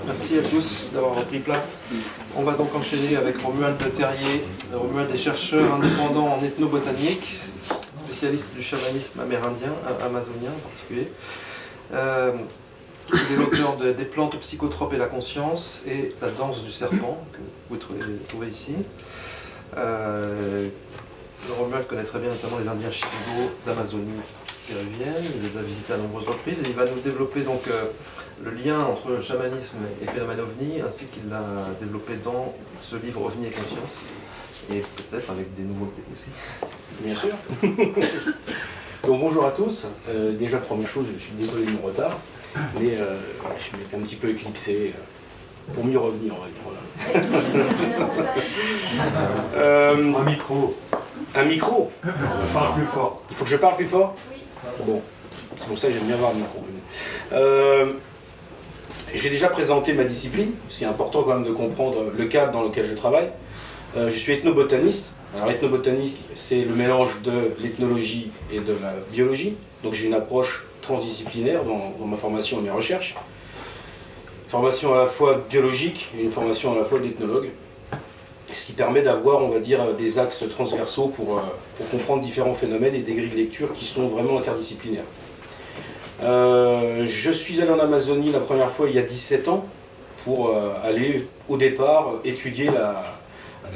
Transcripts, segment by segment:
Merci à tous d'avoir repris place. On va donc enchaîner avec Romuald Le Terrier. Romuald est chercheur indépendant en ethnobotanique, spécialiste du chamanisme amérindien, amazonien en particulier. Il est l'auteur des plantes psychotropes et la conscience et la danse du serpent, que vous trouvez ici. Romuald connaît très bien notamment les Indiens Chippewa d'Amazonie péruvienne, il les a visités à nombreuses reprises et il va nous développer donc le lien entre le chamanisme et le phénomène OVNI, ainsi qu'il l'a développé dans ce livre OVNI et conscience, et peut-être avec des nouveautés aussi. Bien sûr. Donc bonjour à tous. Déjà première chose, je suis désolé de mon retard, mais je m'étais un petit peu éclipsé pour mieux revenir, on va dire. Voilà. Un micro. Un micro. On parle plus fort. Il faut que je parle plus fort? Bon, c'est pour ça que j'aime bien avoir un micro. J'ai déjà présenté ma discipline, c'est important quand même de comprendre le cadre dans lequel je travaille. Je suis ethnobotaniste. Alors ethnobotaniste, c'est le mélange de l'ethnologie et de la biologie. Donc j'ai une approche transdisciplinaire dans ma formation et mes recherches. Une formation à la fois biologique et une formation à la fois d'ethnologue. Ce qui permet d'avoir, on va dire, des axes transversaux pour comprendre différents phénomènes et des grilles de lecture qui sont vraiment interdisciplinaires. Je suis allé en Amazonie la première fois il y a 17 ans pour aller, au départ, étudier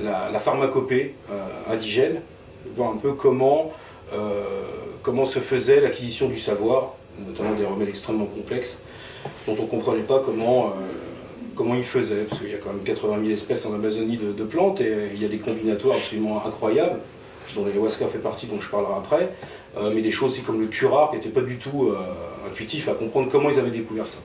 la pharmacopée indigène, voir un peu comment se faisait l'acquisition du savoir, notamment des remèdes extrêmement complexes, dont on ne comprenait pas comment ils faisaient, parce qu'il y a quand même 80 000 espèces en Amazonie de plantes, et il y a des combinatoires absolument incroyables, dont l'ayahuasca fait partie, dont je parlerai après, mais des choses aussi comme le curare, qui n'étaient pas du tout intuitifs à comprendre comment ils avaient découvert ça.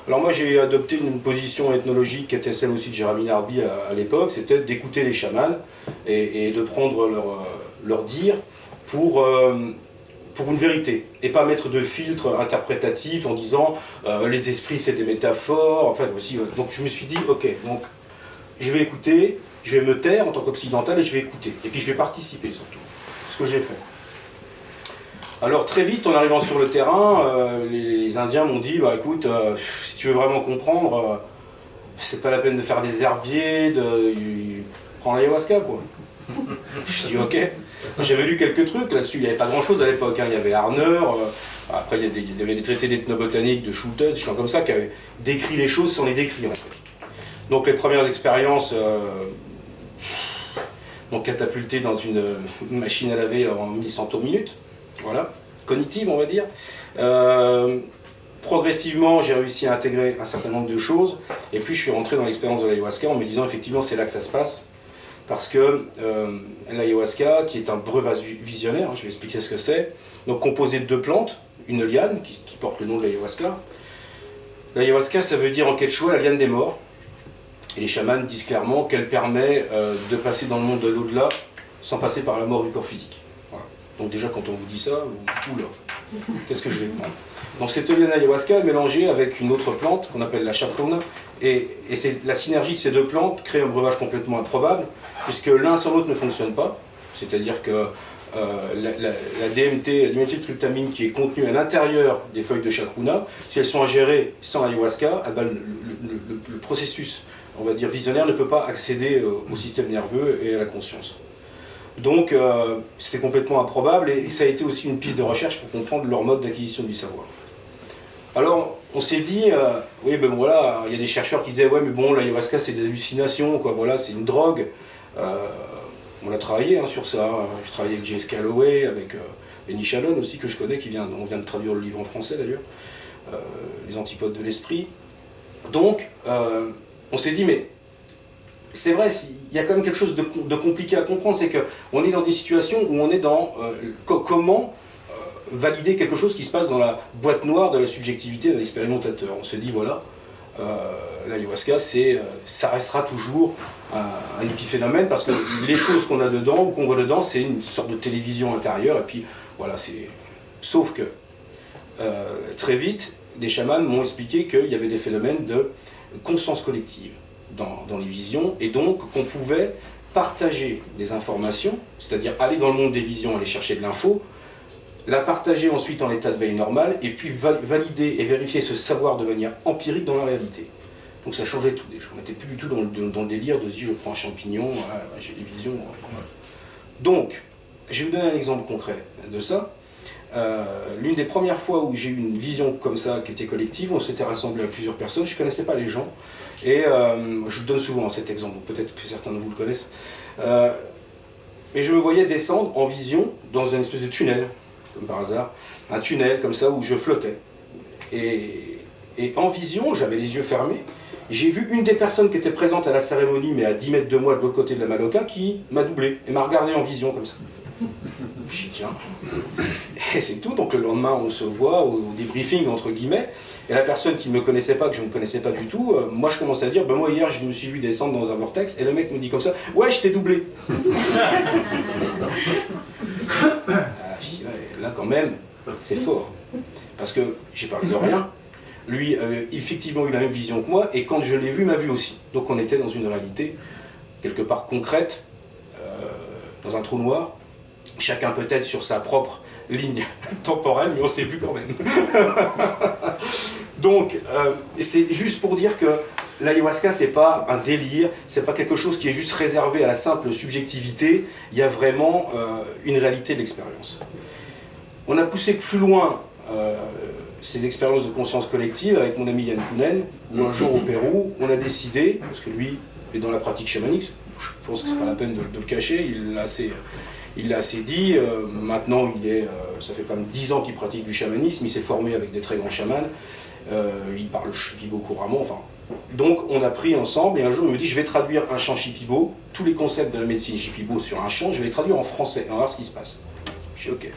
Alors moi j'ai adopté une position ethnologique qui était celle aussi de Jérémy Narby à l'époque, c'était d'écouter les chamans et de prendre leur dire pour une vérité, et pas mettre de filtre interprétatif en disant les esprits c'est des métaphores, enfin aussi. Donc je me suis dit ok, donc je vais écouter, je vais me taire en tant qu'occidental et je vais écouter, et puis je vais participer surtout, ce que j'ai fait. Alors très vite, en arrivant sur le terrain, les Indiens m'ont dit, bah écoute, si tu veux vraiment comprendre, c'est pas la peine de faire des herbiers, prends l'ayahuasca quoi. Je dis ok. J'avais lu quelques trucs là-dessus, il n'y avait pas grand-chose à l'époque, hein. Il y avait Harner, après il y avait des traités d'ethnobotanique de Schultes, des gens comme ça qui avaient décrit les choses sans les décrire en fait. Donc les premières expériences m'ont catapulté dans une machine à laver en 1100 tours minute, voilà, cognitive on va dire. Progressivement j'ai réussi à intégrer un certain nombre de choses, et puis je suis rentré dans l'expérience de l'ayahuasca en me disant effectivement c'est là que ça se passe. Parce que l'ayahuasca, qui est un breuvage visionnaire, hein, je vais expliquer ce que c'est, donc composé de deux plantes, une liane qui porte le nom de l'ayahuasca. L'ayahuasca, ça veut dire en quechua la liane des morts. Et les chamans disent clairement qu'elle permet de passer dans le monde de l'au-delà sans passer par la mort du corps physique. Voilà. Donc déjà quand on vous dit ça, vous dites oula, qu'est-ce que je vais prendre? Donc cette liane ayahuasca est mélangée avec une autre plante qu'on appelle la chacruna, et la synergie de ces deux plantes crée un breuvage complètement improbable, puisque l'un sans l'autre ne fonctionne pas, c'est-à-dire que la DMT, la dimethyltryptamine qui est contenue à l'intérieur des feuilles de chacruna, si elles sont ingérées sans ayahuasca, eh ben, le processus, on va dire, visionnaire ne peut pas accéder au système nerveux et à la conscience. Donc c'était complètement improbable, et ça a été aussi une piste de recherche pour comprendre leur mode d'acquisition du savoir. Alors on s'est dit, oui ben voilà, il y a des chercheurs qui disaient ouais mais bon l'ayahuasca c'est des hallucinations, quoi, voilà, c'est une drogue. On a travaillé hein, sur ça, je travaillais avec J.S. Calloway, avec Benny Shalom aussi que je connais, on vient de traduire le livre en français d'ailleurs, Les Antipodes de l'Esprit. Donc on s'est dit mais c'est vrai, il y a quand même quelque chose de compliqué à comprendre, c'est qu'on est dans des situations où on est dans comment valider quelque chose qui se passe dans la boîte noire de la subjectivité de l'expérimentateur. On se dit voilà, l'ayahuasca ça restera toujours un épiphénomène, parce que les choses qu'on a dedans ou qu'on voit dedans c'est une sorte de télévision intérieure, et puis voilà, sauf que très vite des chamans m'ont expliqué qu'il y avait des phénomènes de conscience collective dans les visions, et donc qu'on pouvait partager des informations, c'est-à-dire aller dans le monde des visions, aller chercher de l'info, la partager ensuite en état de veille normal, et puis valider et vérifier ce savoir de manière empirique dans la réalité. Donc ça changeait tout déjà. On n'était plus du tout dans le délire de se dire je prends un champignon, voilà, j'ai des visions. Voilà. Donc, je vais vous donner un exemple concret de ça. L'une des premières fois où j'ai eu une vision comme ça, qui était collective, on s'était rassemblés à plusieurs personnes, je ne connaissais pas les gens, et je le donne souvent cet exemple, peut-être que certains de vous le connaissent, et je me voyais descendre en vision dans une espèce de tunnel, comme par hasard, un tunnel comme ça où je flottais. Et en vision, j'avais les yeux fermés, j'ai vu une des personnes qui était présente à la cérémonie, mais à 10 mètres de moi, de l'autre côté de la Maloca, qui m'a doublé, et m'a regardé en vision comme ça. Je dis tiens, et c'est tout, donc le lendemain on se voit au débriefing entre guillemets, et la personne qui ne me connaissait pas, que je ne connaissais pas du tout, moi je commence à dire, ben moi hier je me suis vu descendre dans un vortex, et le mec me dit comme ça, ouais je t'ai doublé. Je dis, ouais, là quand même, c'est fort, parce que j'ai parlé de rien, lui effectivement eu la même vision que moi, et quand je l'ai vu, il m'a vu aussi, donc on était dans une réalité quelque part concrète, dans un trou noir, chacun peut-être sur sa propre ligne temporelle, mais on s'est vu quand même. Donc, c'est juste pour dire que l'ayahuasca, c'est pas un délire, c'est pas quelque chose qui est juste réservé à la simple subjectivité, il y a vraiment une réalité de l'expérience. On a poussé plus loin ces expériences de conscience collective avec mon ami Yann Kounen, où un jour au Pérou, on a décidé, parce que lui est dans la pratique chamanique, je pense que c'est pas la peine de le cacher, il l'a assez dit, maintenant ça fait quand même 10 ans qu'il pratique du chamanisme, il s'est formé avec des très grands chamans, il parle shipibo couramment, enfin. Donc on a pris ensemble, et un jour il me dit je vais traduire un chant shipibo, tous les concepts de la médecine shipibo sur un chant, je vais les traduire en français, on va voir ce qui se passe. Je dis ok.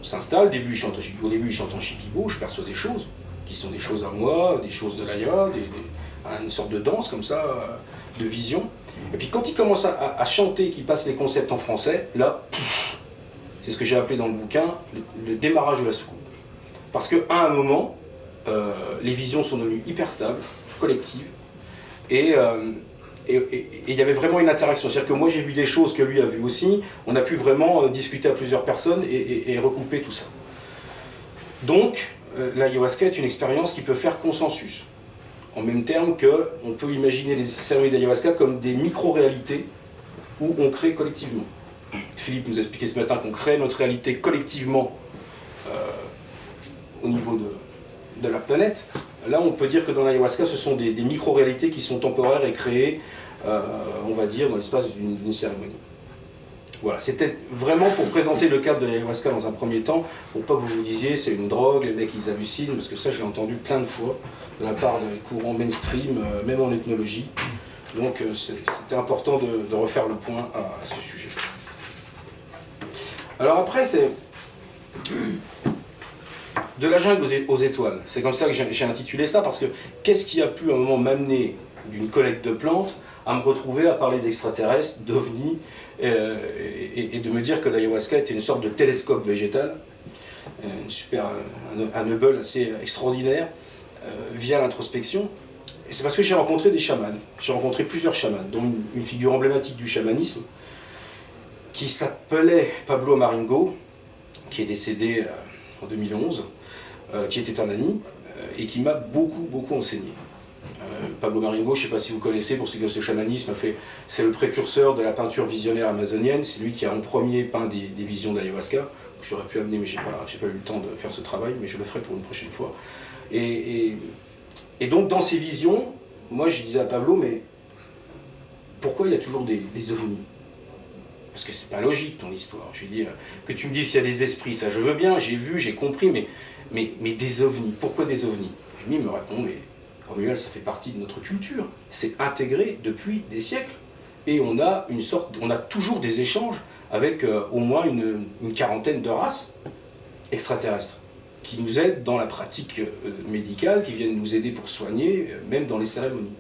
On s'installe, au début il chante en shipibo, je perçois des choses, qui sont des choses à moi, des choses de l'aya, une sorte de danse comme ça, de vision. Et puis quand il commence à chanter, qu'il passe les concepts en français, là, c'est ce que j'ai appelé dans le bouquin le démarrage de la soucoupe. Parce qu'à un moment, les visions sont devenues hyper stables, collectives, et il y avait vraiment une interaction. C'est-à-dire que moi j'ai vu des choses que lui a vues aussi, on a pu vraiment discuter à plusieurs personnes et recouper tout ça. Donc, l'ayahuasca est une expérience qui peut faire consensus. En même terme qu'on peut imaginer les cérémonies d'ayahuasca comme des micro-réalités où on crée collectivement. Philippe nous a expliqué ce matin qu'on crée notre réalité collectivement au niveau de la planète. Là, on peut dire que dans l'ayahuasca, ce sont des micro-réalités qui sont temporaires et créées, on va dire, dans l'espace d'une cérémonie. Voilà, c'était vraiment pour présenter le cadre de l'ayahuasca dans un premier temps, pour pas que vous vous disiez c'est une drogue, les mecs ils hallucinent, parce que ça j'ai entendu plein de fois de la part des courants mainstream, même en ethnologie. Donc c'était important de refaire le point à ce sujet. Alors après c'est de la jungle aux étoiles. C'est comme ça que j'ai intitulé ça, parce que qu'est-ce qui a pu à un moment m'amener d'une collecte de plantes à me retrouver à parler d'extraterrestres, d'ovnis, et de me dire que l'ayahuasca était une sorte de télescope végétal, un Hubble assez extraordinaire, via l'introspection. Et c'est parce que j'ai rencontré des chamans. J'ai rencontré plusieurs chamans, dont une figure emblématique du chamanisme, qui s'appelait Pablo Maringo, qui est décédé en 2011, qui était un ami, et qui m'a beaucoup enseigné. Pablo Maringo, je ne sais pas si vous connaissez, pour ceux qui connaissent le chamanisme, c'est le précurseur de la peinture visionnaire amazonienne, c'est lui qui a en premier peint des visions d'ayahuasca. J'aurais pu amener, mais je n'ai pas eu le temps de faire ce travail, mais je le ferai pour une prochaine fois. Et donc dans ces visions, moi je disais à Pablo, mais pourquoi il y a toujours des ovnis? Parce que c'est pas logique ton histoire. Je lui dis, que tu me dises qu'il y a des esprits, ça je veux bien, j'ai vu, j'ai compris, mais des ovnis, pourquoi des ovnis? Et lui il me répond, mais Romuald, ça fait partie de notre culture, c'est intégré depuis des siècles. Et on a toujours des échanges avec au moins une quarantaine de races extraterrestres qui nous aident dans la pratique médicale, qui viennent nous aider pour soigner, même dans les cérémonies.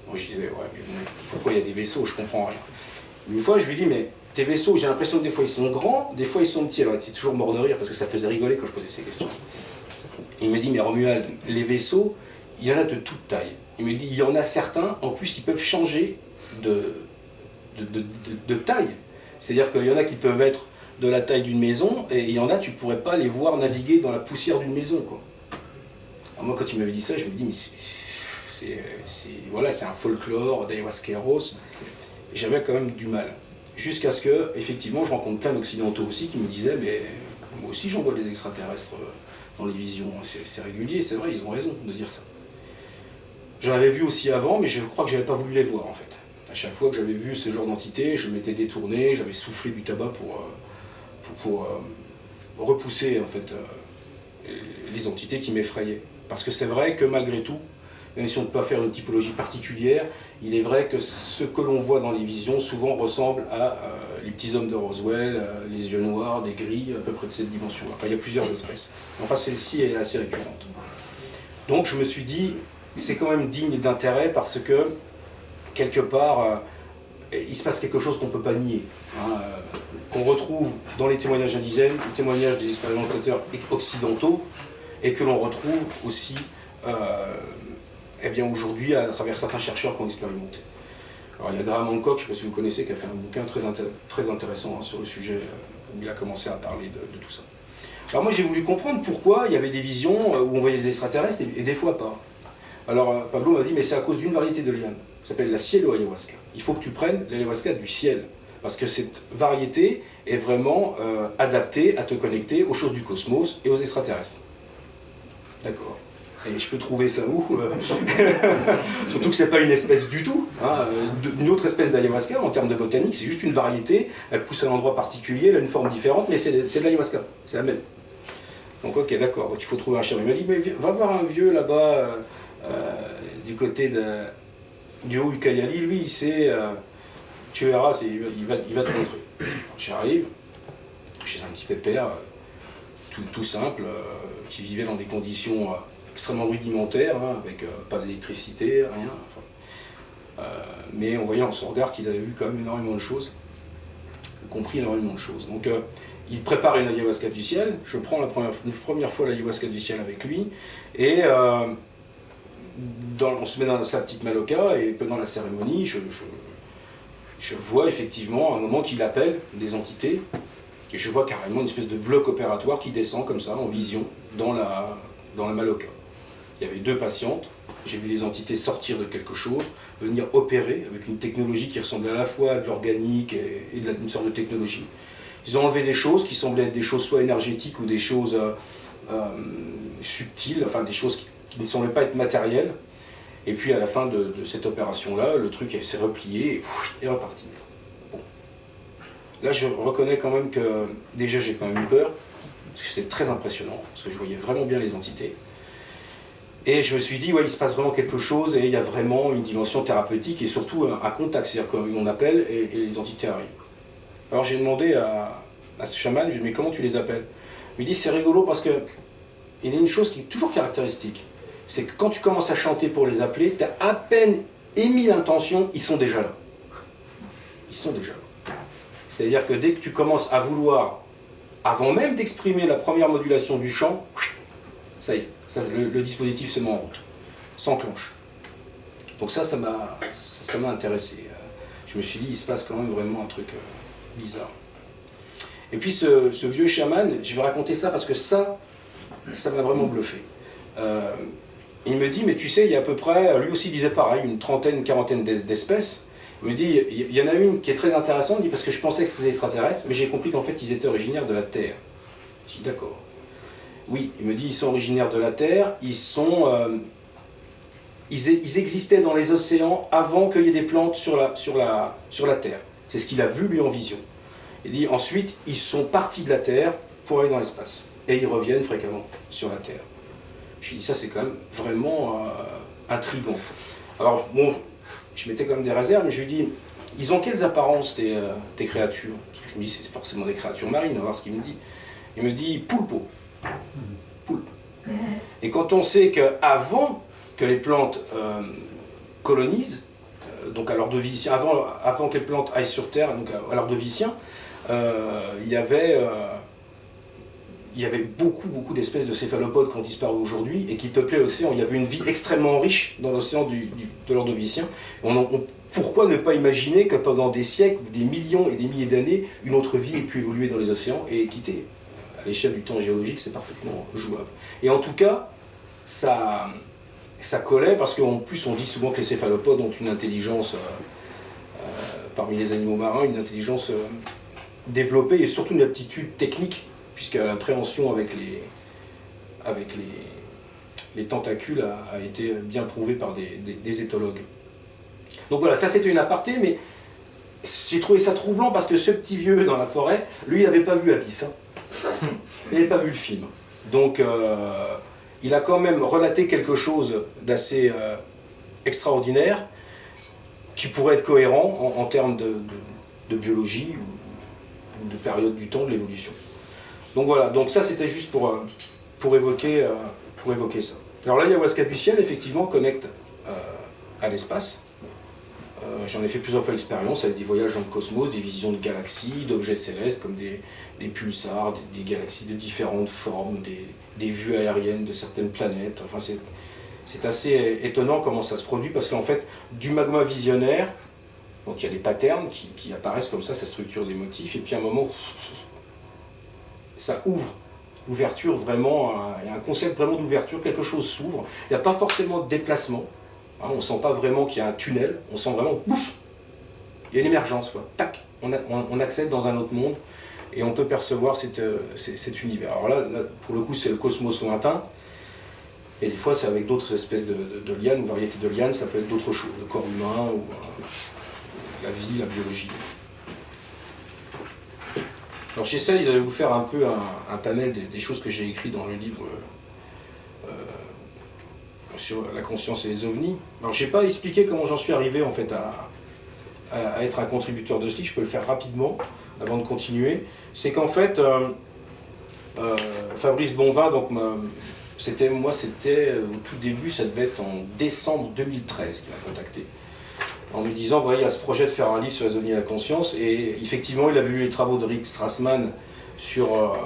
Moi je disais, ouais, mais pourquoi il y a des vaisseaux, je comprends rien. Une fois je lui dis, mais tes vaisseaux, j'ai l'impression que des fois ils sont grands, des fois ils sont petits. Alors il était toujours mort de rire parce que ça faisait rigoler quand je posais ces questions. Il me dit, mais Romuald, les vaisseaux, il y en a de toute taille. Il me dit, il y en a certains, en plus, ils peuvent changer de taille. C'est-à-dire qu'il y en a qui peuvent être de la taille d'une maison, et il y en a, tu ne pourrais pas les voir naviguer dans la poussière d'une maison, quoi. Alors moi, quand il m'avait dit ça, je me dis, mais voilà, c'est un folklore d'ayahuasqueros. J'avais quand même du mal. Jusqu'à ce que, effectivement, je rencontre plein d'occidentaux aussi qui me disaient, mais moi aussi j'en vois des extraterrestres dans les visions, c'est régulier, c'est vrai, ils ont raison de dire ça. J'en avais vu aussi avant, mais je crois que j'avais pas voulu les voir en fait. À chaque fois que j'avais vu ce genre d'entité, je m'étais détourné, j'avais soufflé du tabac pour repousser en fait les entités qui m'effrayaient. Parce que c'est vrai que malgré tout, même si on ne peut pas faire une typologie particulière, il est vrai que ce que l'on voit dans les visions souvent ressemble à les petits hommes de Roswell, les yeux noirs, des grilles, à peu près de cette dimension. Enfin, il y a plusieurs espèces. Enfin, celle-ci est assez récurrente. Donc je me suis dit, c'est quand même digne d'intérêt parce que, quelque part, il se passe quelque chose qu'on ne peut pas nier. Hein, qu'on retrouve dans les témoignages indigènes, les témoignages des expérimentateurs occidentaux, et que l'on retrouve aussi eh bien aujourd'hui à travers certains chercheurs qui ont expérimenté. Alors il y a Graham Hancock, je ne sais pas si vous connaissez, qui a fait un bouquin très intéressant sur le sujet, où il a commencé à parler de tout ça. Alors moi j'ai voulu comprendre pourquoi il y avait des visions où on voyait des extraterrestres et des fois pas. Alors Pablo m'a dit, mais c'est à cause d'une variété de liane, ça s'appelle la cielo ayahuasca. Il faut que tu prennes l'ayahuasca du ciel, parce que cette variété est vraiment adaptée à te connecter aux choses du cosmos et aux extraterrestres. D'accord. Et je peux trouver ça où surtout que c'est pas une espèce du tout, hein, une autre espèce d'ayahuasca en termes de botanique, c'est juste une variété, elle pousse à un endroit particulier, elle a une forme différente, mais c'est de l'ayahuasca, c'est la même. Donc ok, d'accord, donc il faut trouver un chien. Il m'a dit, mais va voir un vieux là-bas, du côté du haut Ucayali, lui il sait, tu verras, il va te montrer. J'arrive, chez un petit pépère, tout simple, qui vivait dans des conditions extrêmement rudimentaires, hein, avec pas d'électricité, rien. Enfin, mais on voyait dans son regard qu'il avait vu quand même énormément de choses, compris énormément de choses. Donc il prépare une ayahuasca du ciel, je prends une première fois l'ayahuasca du ciel avec lui, et on se met dans sa petite maloca, et pendant la cérémonie, je vois effectivement à un moment qu'il appelle des entités, et je vois carrément une espèce de bloc opératoire qui descend comme ça, en vision, dans la maloca. Il y avait 2 patientes, j'ai vu des entités sortir de quelque chose, venir opérer avec une technologie qui ressemblait à la fois à de l'organique et une sorte de technologie. Ils ont enlevé des choses qui semblaient être des choses soit énergétiques ou des choses subtiles, enfin des choses qui ne semblaient pas être matérielles. Et puis à la fin de cette opération-là, le truc s'est replié et est reparti. Bon. Là, je reconnais quand même que déjà j'ai quand même eu peur, parce que c'était très impressionnant, parce que je voyais vraiment bien les entités. Et je me suis dit, ouais, il se passe vraiment quelque chose, et il y a vraiment une dimension thérapeutique, et surtout un contact, c'est-à-dire qu'on appelle et les entités arrivent. Alors j'ai demandé à ce chaman, je lui ai dit, mais comment tu les appelles? Il me dit, c'est rigolo parce que il y a une chose qui est toujours caractéristique, c'est que quand tu commences à chanter pour les appeler, tu as à peine émis l'intention, ils sont déjà là. Ils sont déjà là. C'est-à-dire que dès que tu commences à vouloir, avant même d'exprimer la première modulation du chant, ça y est, le dispositif se met en route, s'enclenche. Donc ça m'a intéressé. Je me suis dit, il se passe quand même vraiment un truc bizarre. Et puis ce vieux chaman, je vais raconter ça parce que ça m'a vraiment bluffé. Il me dit, mais tu sais, il y a à peu près, lui aussi disait pareil, une trentaine, une quarantaine d'espèces. Il me dit, il y en a une qui est très intéressante, il dit, parce que je pensais que c'était extraterrestre, mais j'ai compris qu'en fait ils étaient originaires de la Terre. Je dis, d'accord. Oui, il me dit, ils sont originaires de la Terre, ils existaient dans les océans avant qu'il y ait des plantes sur la Terre. C'est ce qu'il a vu lui en vision. Il dit, ensuite, ils sont partis de la Terre pour aller dans l'espace. Et ils reviennent fréquemment sur la Terre. Je dis, ça c'est quand même vraiment intriguant. Alors bon, je mettais quand même des réserves, mais je lui dis, ils ont quelles apparences tes créatures? Parce que je me dis, c'est forcément des créatures marines, on va voir ce qu'il me dit. Il me dit, poulpe. Poulpe. Et quand on sait qu'avant que les plantes colonisent, donc à l'Ordovicien, avant que les plantes aillent sur Terre, donc à l'Ordovicien, il y avait beaucoup d'espèces de céphalopodes qui ont disparu aujourd'hui et qui peuplaient l'océan. Il y avait une vie extrêmement riche dans l'océan de l'Ordovicien. Pourquoi ne pas imaginer que pendant des siècles, des millions et des milliers d'années, une autre vie ait pu évoluer dans les océans et quitter? À l'échelle du temps géologique, c'est parfaitement jouable. Et en tout cas, ça ça collait parce qu'en plus on dit souvent que les céphalopodes ont une intelligence, parmi les animaux marins, une intelligence développée et surtout une aptitude technique, puisque l'appréhension avec les tentacules a été bien prouvée par des éthologues. Donc voilà, ça c'était une aparté, mais j'ai trouvé ça troublant parce que ce petit vieux dans la forêt, lui il n'avait pas vu Abyss, hein. Il n'avait pas vu le film. Donc il a quand même relaté quelque chose d'assez extraordinaire, qui pourrait être cohérent en termes de biologie ou de période du temps de l'évolution. Donc voilà, donc ça c'était juste pour évoquer ça. Alors l'ayahuasca du ciel, effectivement, connecte à l'espace. J'en ai fait plusieurs fois l'expérience avec des voyages dans le cosmos, des visions de galaxies, d'objets célestes comme des pulsars, des galaxies de différentes formes, des vues aériennes de certaines planètes. Enfin, c'est assez étonnant comment ça se produit parce qu'en fait, du magma visionnaire, donc il y a des patterns qui apparaissent comme ça structure des motifs, et puis à un moment, ça ouvre. L'ouverture, vraiment, il y a un concept vraiment d'ouverture, quelque chose s'ouvre. Il n'y a pas forcément de déplacement. Hein, on ne sent pas vraiment qu'il y a un tunnel, on sent vraiment, bouf, il y a une émergence, quoi. Tac, on accède dans un autre monde et on peut percevoir cet univers. Alors là, pour le coup, c'est le cosmos lointain, et des fois, c'est avec d'autres espèces de lianes, ou variétés de lianes, ça peut être d'autres choses, le corps humain, ou la vie, la biologie. Alors j'essaye de vous faire un peu un panel des choses que j'ai écrites dans le livre sur la conscience et les ovnis. Alors je n'ai pas expliqué comment j'en suis arrivé en fait à être un contributeur de ce livre, je peux le faire rapidement avant de continuer. C'est qu'en fait, Fabrice Bonvin, donc c'était au tout début, ça devait être en décembre 2013 qu'il m'a contacté, en me disant, voilà, il y a ce projet de faire un livre sur les ovnis et la conscience, et effectivement, il avait lu les travaux de Rick Strassman sur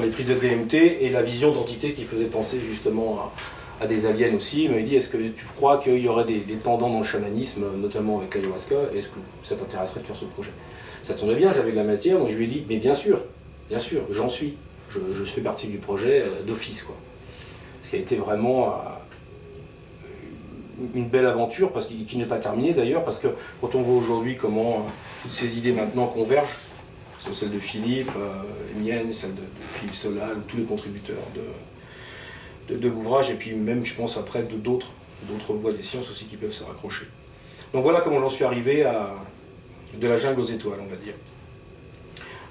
les prises de DMT et la vision d'entité qui faisait penser justement à des aliens aussi. Il m'a dit, est-ce que tu crois qu'il y aurait des pendants dans le chamanisme, notamment avec l'ayahuasca, est-ce que ça t'intéresserait de faire ce projet? Ça tombait bien, j'avais de la matière, donc je lui ai dit, mais bien sûr, j'en suis. Je fais partie du projet d'office, quoi. Ce qui a été vraiment une belle aventure, qui n'est pas terminée d'ailleurs, parce que quand on voit aujourd'hui comment toutes ces idées maintenant convergent, celle de Philippe, les miennes, celle de Philippe Solal, tous les contributeurs de l'ouvrage, et puis même, je pense, après, d'autres voies des sciences aussi qui peuvent se raccrocher. Donc voilà comment j'en suis arrivé de la jungle aux étoiles, on va dire.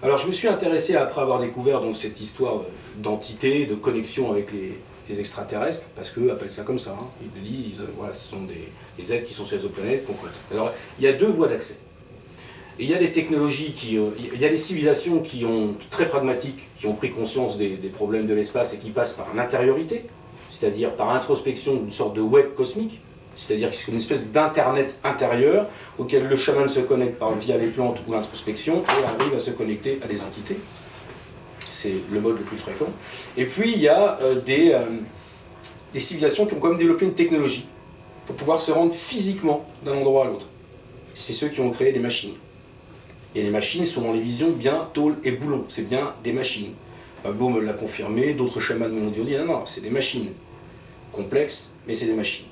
Alors je me suis intéressé, après avoir découvert donc, cette histoire d'entité, de connexion avec les extraterrestres, parce qu'eux appellent ça comme ça, hein. Ils le disent, voilà, ce sont des êtres qui sont sur les autres planètes. Alors il y a deux voies d'accès. Et il y a des technologies, il y a des civilisations qui ont, très pragmatiques, qui ont pris conscience des problèmes de l'espace et qui passent par l'intériorité, c'est-à-dire par introspection d'une sorte de web cosmique, c'est-à-dire que c'est une espèce d'internet intérieur auquel le chaman se connecte via les plantes ou l'introspection et arrive à se connecter à des entités. C'est le mode le plus fréquent. Et puis il y a des civilisations qui ont quand même développé une technologie pour pouvoir se rendre physiquement d'un endroit à l'autre. C'est ceux qui ont créé des machines. Et les machines sont dans les visions bien tôle et boulon. C'est bien des machines. Pablo me l'a confirmé, d'autres chamans me l'ont dit, non, c'est des machines. Complexes, mais c'est des machines.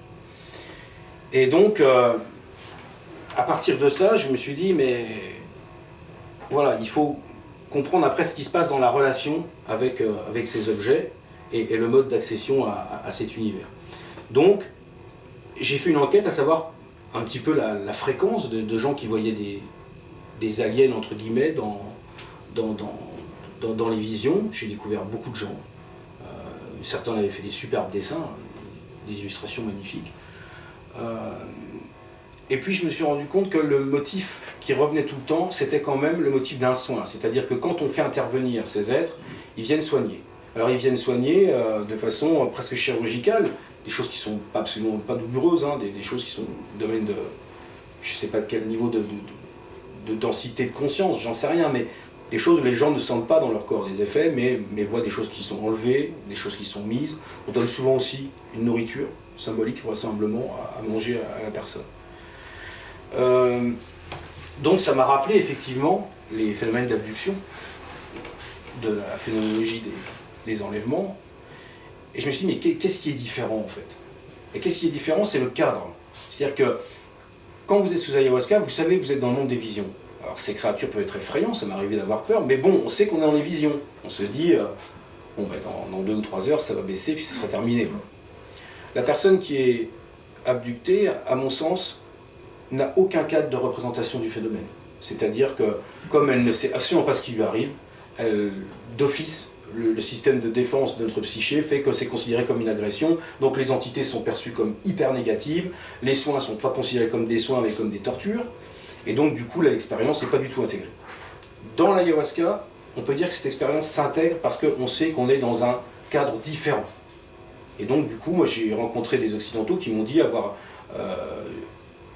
Et donc, à partir de ça, je me suis dit, mais voilà, il faut comprendre après ce qui se passe dans la relation avec ces objets et le mode d'accession à cet univers. Donc, j'ai fait une enquête à savoir un petit peu la fréquence de gens qui voyaient des aliens, entre guillemets, dans les visions. J'ai découvert beaucoup de gens. Certains avaient fait des superbes dessins, des illustrations magnifiques. Et puis je me suis rendu compte que le motif qui revenait tout le temps, c'était quand même le motif d'un soin. C'est-à-dire que quand on fait intervenir ces êtres, ils viennent soigner. Alors ils viennent soigner de façon presque chirurgicale, des choses qui ne sont absolument pas douloureuses, hein, des choses qui sont du domaine de... Je ne sais pas de quel niveau de densité de conscience, j'en sais rien, mais des choses où les gens ne sentent pas dans leur corps des effets, mais voient des choses qui sont enlevées, des choses qui sont mises. On donne souvent aussi une nourriture symbolique, vraisemblablement, à manger à la personne. Donc ça m'a rappelé effectivement les phénomènes d'abduction, de la phénoménologie des enlèvements, Et je me suis dit, mais qu'est-ce qui est différent en fait? Et qu'est-ce qui est différent? C'est le cadre. C'est-à-dire que quand vous êtes sous ayahuasca, vous savez que vous êtes dans le monde des visions. Alors ces créatures peuvent être effrayantes, ça m'est arrivé d'avoir peur, mais bon, on sait qu'on est dans les visions. On se dit, bon, ben, dans 2 ou 3 heures, ça va baisser, puis ce sera terminé. La personne qui est abductée, à mon sens, n'a aucun cadre de représentation du phénomène. C'est-à-dire que, comme elle ne sait absolument pas ce qui lui arrive, d'office, le système de défense de notre psyché fait que c'est considéré comme une agression, donc les entités sont perçues comme hyper négatives, les soins ne sont pas considérés comme des soins mais comme des tortures, et donc du coup l'expérience n'est pas du tout intégrée. Dans l'ayahuasca, on peut dire que cette expérience s'intègre parce qu'on sait qu'on est dans un cadre différent. Et donc du coup, moi j'ai rencontré des occidentaux qui m'ont dit avoir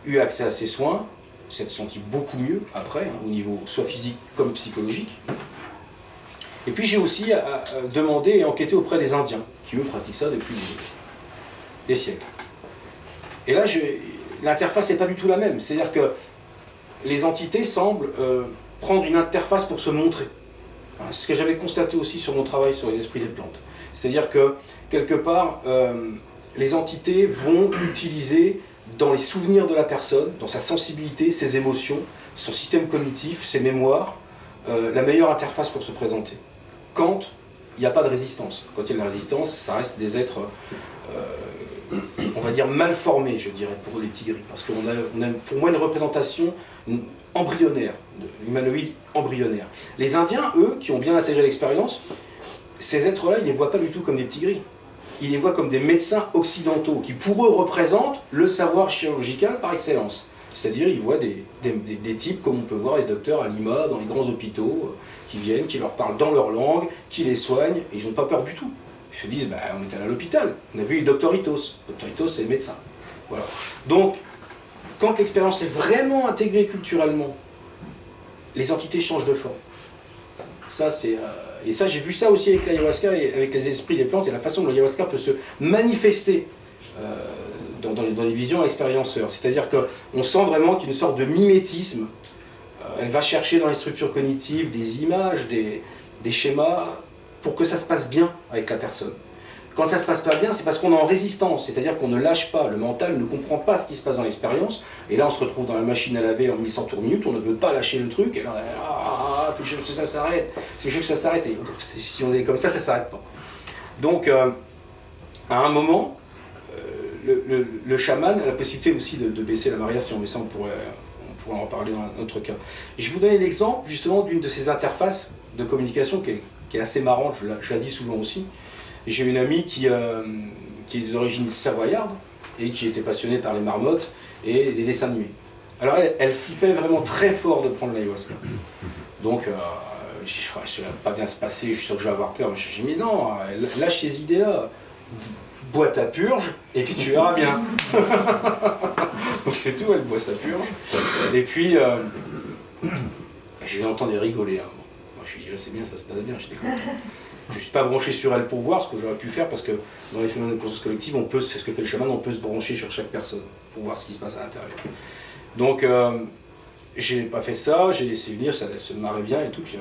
eu accès à ces soins, s'être senti beaucoup mieux après, au niveau soit physique comme psychologique. Et puis j'ai aussi demandé et enquêté auprès des Indiens, qui eux pratiquent ça depuis des siècles. Et là, l'interface n'est pas du tout la même. C'est-à-dire que les entités semblent prendre une interface pour se montrer. C'est ce que j'avais constaté aussi sur mon travail sur les esprits des plantes. C'est-à-dire que, quelque part, les entités vont utiliser dans les souvenirs de la personne, dans sa sensibilité, ses émotions, son système cognitif, ses mémoires, la meilleure interface pour se présenter. Quand il n'y a pas de résistance. Quand il y a de la résistance, ça reste des êtres, on va dire, mal formés, je dirais, pour les petits gris. Parce qu'on a, pour moi, une représentation embryonnaire, humanoïde embryonnaire. Les Indiens, eux, qui ont bien intégré l'expérience, ces êtres-là, ils ne les voient pas du tout comme des petits gris. Ils les voient comme des médecins occidentaux, qui pour eux représentent le savoir chirurgical par excellence. C'est-à-dire, ils voient des types, comme on peut voir les docteurs à Lima, dans les grands hôpitaux, qui viennent, qui leur parlent dans leur langue, qui les soignent, et ils n'ont pas peur du tout. Ils se disent, bah, on est allé à l'hôpital, on a vu les doctoritos. Doctoritos, c'est les médecins. Voilà. Donc, quand l'expérience est vraiment intégrée culturellement, les entités changent de forme. Ça, c'est... et ça, j'ai vu ça aussi avec l'ayahuasca et avec les esprits des plantes, et la façon dont l'ayahuasca peut se manifester dans les visions à l'expérienceur. C'est-à-dire qu'on sent vraiment qu'il y a une sorte de mimétisme. Elle va chercher dans les structures cognitives des images, des schémas, pour que ça se passe bien avec la personne. Quand ça ne se passe pas bien, c'est parce qu'on est en résistance, c'est-à-dire qu'on ne lâche pas, le mental ne comprend pas ce qui se passe dans l'expérience, et là on se retrouve dans la machine à laver en 1100 tours minute, on ne veut pas lâcher le truc, et là il faut que ça s'arrête, c'est juste que ça s'arrête, et si on est comme ça ne s'arrête pas. Donc, à un moment, le chaman a la possibilité aussi de baisser la variation, mais ça on pourrait en parler dans un autre cas. Et je vais vous donner l'exemple justement d'une de ces interfaces de communication qui est assez marrante, je la dis souvent aussi. J'ai une amie qui est d'origine savoyarde et qui était passionnée par les marmottes et les dessins animés. Alors elle flippait vraiment très fort de prendre l'ayahuasca. Donc je dis, ça va pas bien se passer, je suis sûr que je vais avoir peur. Je dis, mais non, lâche ces idées-là. Bois ta purge et puis tu verras bien. Donc c'est tout, elle boit sa purge. Et puis je l'entendais rigoler. Hein. Moi je lui dis, c'est bien, ça se passe bien, j'étais content. Je ne suis pas branché sur elle pour voir ce que j'aurais pu faire, parce que dans les phénomènes de conscience collective, c'est ce que fait le chaman, on peut se brancher sur chaque personne pour voir ce qui se passe à l'intérieur. Donc j'ai pas fait ça, j'ai laissé venir, ça se marrait bien et tout. Puis,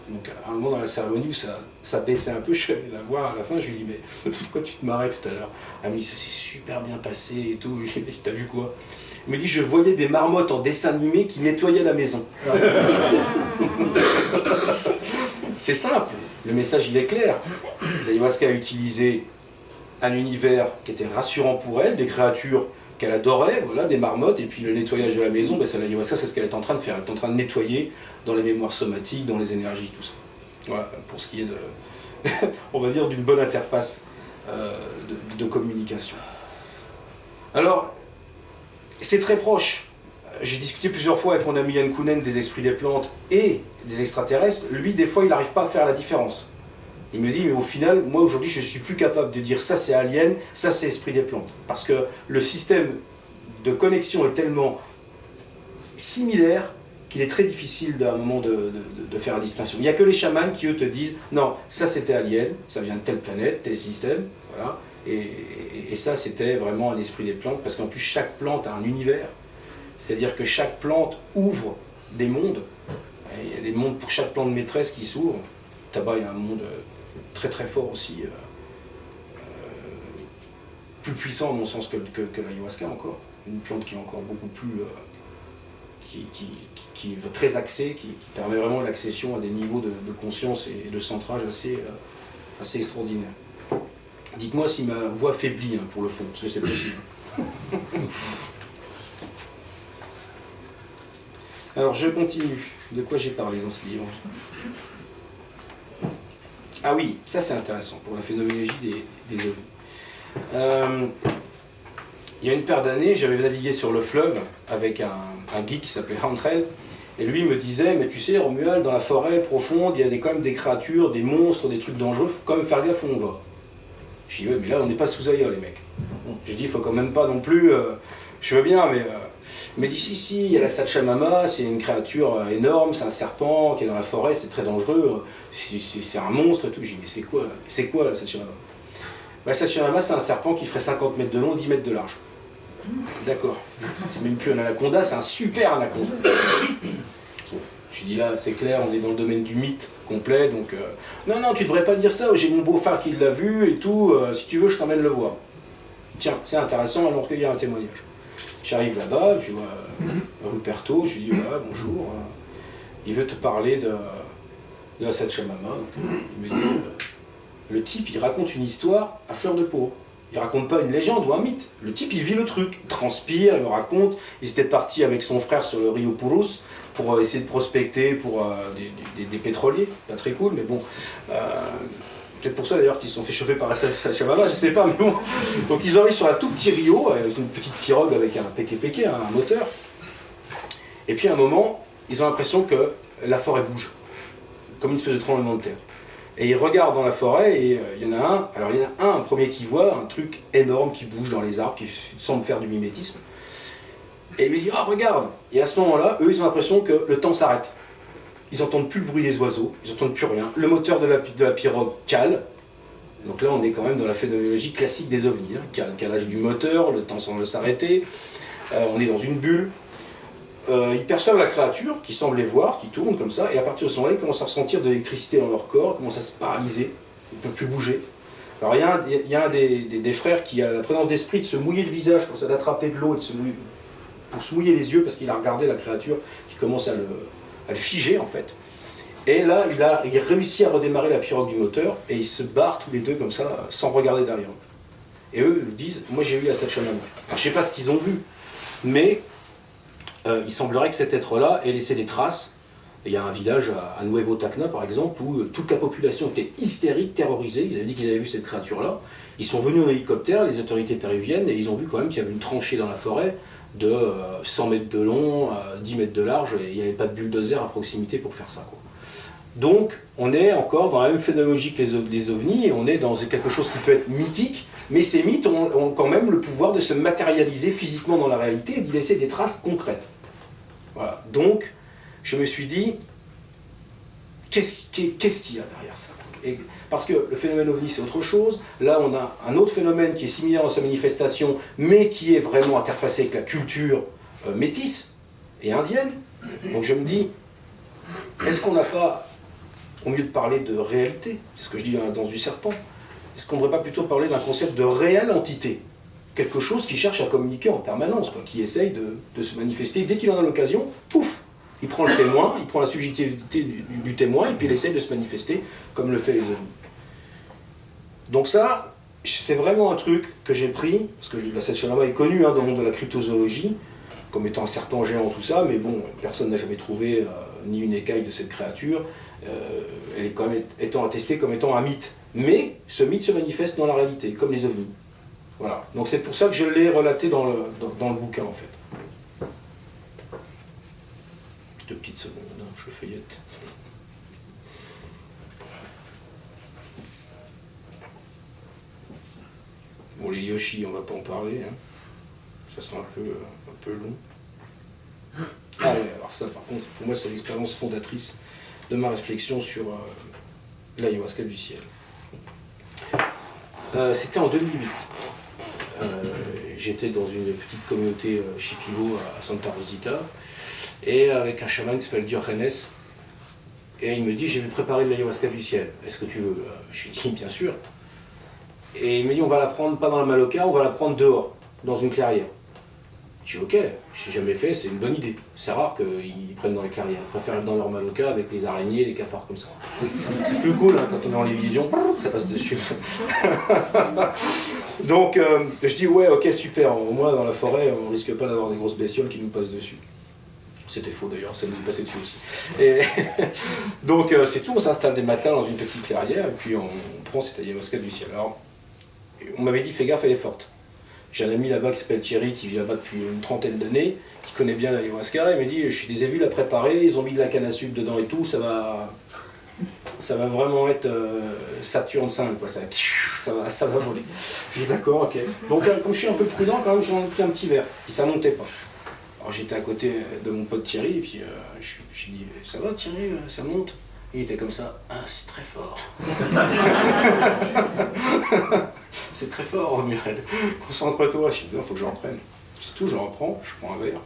donc à un moment dans la cérémonie où ça baissait un peu, je suis allé la voir à la fin, je lui dis, mais pourquoi tu te marrais tout à l'heure? Elle me dit, ça s'est super bien passé et tout. Je lui dis, t'as vu quoi? Il me dit, je voyais des marmottes en dessin animé qui nettoyaient la maison. C'est simple, le message il est clair. L'ayahuasca a utilisé un univers qui était rassurant pour elle, des créatures qu'elle adorait, voilà, des marmottes, et puis le nettoyage de la maison, ben, l'ayahuasca c'est ce qu'elle est en train de faire. Elle est en train de nettoyer dans les mémoires somatiques, dans les énergies, tout ça. Voilà, pour ce qui est de, on va dire, d'une bonne interface de communication. Alors, c'est très proche. J'ai discuté plusieurs fois avec mon ami Yann Kounen des esprits des plantes et des extraterrestres. Lui, des fois, il n'arrive pas à faire la différence. Il me dit, mais au final, moi aujourd'hui, je ne suis plus capable de dire ça c'est alien, ça c'est esprit des plantes. Parce que le système de connexion est tellement similaire qu'il est très difficile d'un moment de faire la distinction. Il n'y a que les chamans qui, eux, te disent, non, ça c'était alien, ça vient de telle planète, tel système, voilà. Et ça, c'était vraiment un esprit des plantes, parce qu'en plus, chaque plante a un univers. C'est-à-dire que chaque plante ouvre des mondes. Et il y a des mondes pour chaque plante maîtresse qui s'ouvre. Tabac, il y a un monde très très fort aussi, plus puissant à mon sens que l'ayahuasca encore. Une plante qui est encore beaucoup plus... qui est très axée, qui permet vraiment l'accession à des niveaux de conscience et de centrage assez extraordinaires. Dites-moi si ma voix faiblit pour le fond, parce que c'est possible. Alors je continue. De quoi j'ai parlé dans ce livre? Ah oui, ça c'est intéressant pour la phénoménologie des ovnis. Il y a une paire d'années, j'avais navigué sur le fleuve avec un guide qui s'appelait Hantrell, et lui me disait, mais tu sais Romuald, dans la forêt profonde, il y a quand même des créatures, des monstres, des trucs dangereux, faut quand même faire gaffe où on va. Je dis, ouais, mais là on n'est pas sous Aya les mecs. J'ai dit, il faut quand même pas non plus, je veux bien, mais... Il me dit, si, il y a la Sachamama, c'est une créature énorme, c'est un serpent qui est dans la forêt, c'est très dangereux, c'est un monstre et tout. J'ai dit, mais c'est quoi la Sachamama? La Sachamama, c'est un serpent qui ferait 50 mètres de long, 10 mètres de large. D'accord. C'est même plus un anaconda, c'est un super anaconda. J'ai dit là, c'est clair, on est dans le domaine du mythe complet, donc... Non, tu devrais pas dire ça, j'ai mon beau-frère qui l'a vu et tout, si tu veux, je t'emmène le voir. Tiens, c'est intéressant, allons recueillir un témoignage. J'arrive là-bas, je vois Ruperto, je lui dis voilà, bonjour, il veut te parler de la Sachamama. Donc, il me dit, le type il raconte une histoire à fleur de peau. Il raconte pas une légende ou un mythe. Le type il vit le truc, il transpire, il me raconte. Il s'était parti avec son frère sur le Rio Purus pour essayer de prospecter pour des pétroliers, pas très cool, mais bon. Peut-être pour ça d'ailleurs qu'ils se sont fait choper par la Sachamama, je sais pas, mais bon. Donc ils arrivent sur un tout petit rio, une petite pirogue avec un péké, un moteur. Et puis à un moment, ils ont l'impression que la forêt bouge, comme une espèce de tremblement de terre. Et ils regardent dans la forêt et il y en a un premier qui voit un truc énorme qui bouge dans les arbres, qui semble faire du mimétisme. Et il lui dit, ah regarde. Et à ce moment-là, eux ils ont l'impression que le temps s'arrête. Ils n'entendent plus le bruit des oiseaux, ils n'entendent plus rien. Le moteur de la pirogue cale. Donc là, on est quand même dans la phénoménologie classique des ovnis. Calage du moteur, le temps semble s'arrêter. On est dans une bulle. Ils perçoivent la créature qui semble les voir, qui tourne comme ça. Et à partir de ce moment-là, ils commencent à ressentir de l'électricité dans leur corps, ils commencent à se paralyser. Ils ne peuvent plus bouger. Alors il y a un des frères qui a la présence d'esprit de se mouiller le visage, pour ça d'attraper de l'eau et pour se mouiller les yeux parce qu'il a regardé la créature qui commence à le figer en fait. Et là, il réussit à redémarrer la pirogue du moteur et ils se barrent tous les deux comme ça, sans regarder derrière. Et eux ils disent, moi j'ai vu à Sachamama. Alors je sais pas ce qu'ils ont vu, mais il semblerait que cet être-là ait laissé des traces. Il y a un village à Nuevo Tacna par exemple, où toute la population était hystérique, terrorisée. Ils avaient dit qu'ils avaient vu cette créature-là. Ils sont venus en hélicoptère, les autorités péruviennes, et ils ont vu quand même qu'il y avait une tranchée dans la forêt de 100 mètres de long, 10 mètres de large, et il n'y avait pas de bulldozer à proximité pour faire ça, quoi. Donc, on est encore dans la même phénoménologie que les ovnis, et on est dans quelque chose qui peut être mythique, mais ces mythes ont quand même le pouvoir de se matérialiser physiquement dans la réalité et d'y laisser des traces concrètes. Voilà. Donc, je me suis dit, qu'est-ce qu'il y a derrière ça? Parce que le phénomène ovni, c'est autre chose. Là, on a un autre phénomène qui est similaire dans sa manifestation, mais qui est vraiment interfacé avec la culture métisse et indienne. Donc je me dis, est-ce qu'on n'a pas, au mieux de parler de réalité, c'est ce que je dis dans du serpent, est-ce qu'on ne devrait pas plutôt parler d'un concept de réelle entité? Quelque chose qui cherche à communiquer en permanence, quoi, qui essaye de se manifester. Dès qu'il en a l'occasion, pouf, il prend le témoin, il prend la subjectivité du témoin, et puis il essaye de se manifester, comme le fait les ovnis. Donc ça, c'est vraiment un truc que j'ai pris, parce que la Sachamama est connue dans le monde de la cryptozoologie, comme étant un serpent géant, tout ça, mais bon, personne n'a jamais trouvé ni une écaille de cette créature. Elle est quand même étant attestée comme étant un mythe. Mais ce mythe se manifeste dans la réalité, comme les ovnis. Voilà. Donc c'est pour ça que je l'ai relaté dans le bouquin, en fait. 2 petites secondes, je feuillette. Bon, les Yoshi, on va pas en parler, hein. Ça sera un peu long. Ah ouais, alors ça, par contre, pour moi, c'est l'expérience fondatrice de ma réflexion sur l'ayahuasca du ciel. C'était en 2008. J'étais dans une petite communauté Shipibo à Santa Rosita, et avec un chaman qui s'appelle Diogenes, et il me dit, je vais préparer de l'ayahuasca du ciel, est-ce que tu veux? Je lui dis, bien sûr. Et il me dit, on va la prendre pas dans la Maloca, on va la prendre dehors, dans une clairière. Je dis, ok, j'ai jamais fait, c'est une bonne idée. C'est rare qu'ils prennent dans les clairières. Ils préfèrent être dans leur Maloca avec les araignées, les cafards comme ça. C'est plus cool, hein, quand on est en télévision, ça passe dessus. Donc, je dis, ouais, ok, super, au moins dans la forêt, on risque pas d'avoir des grosses bestioles qui nous passent dessus. C'était faux d'ailleurs, ça nous est passé dessus aussi. Et donc, c'est tout, on s'installe des matelas dans une petite clairière, et puis on prend cette ayahuasca du ciel. Alors, on m'avait dit, fais gaffe, elle est forte. J'ai un ami là-bas qui s'appelle Thierry, qui vit là-bas depuis une trentaine d'années, qui connaît bien l'ayahuasca. Il m'a dit, je les ai vus la préparer, ils ont mis de la canne à sucre dedans et tout, ça va vraiment être Saturne 5, quoi. Ça va voler. J'ai dit, d'accord, ok. Donc, comme je suis un peu prudent, quand même, j'en ai pris un petit verre. Et ça montait pas. Alors, j'étais à côté de mon pote Thierry, et puis je lui ai dit, ça va Thierry, ça monte? Il était comme ça, ah, c'est très fort. C'est très fort, Muriel. Concentre-toi. Je dis, non, faut que je reprenne. C'est tout, je reprends, je prends un verre.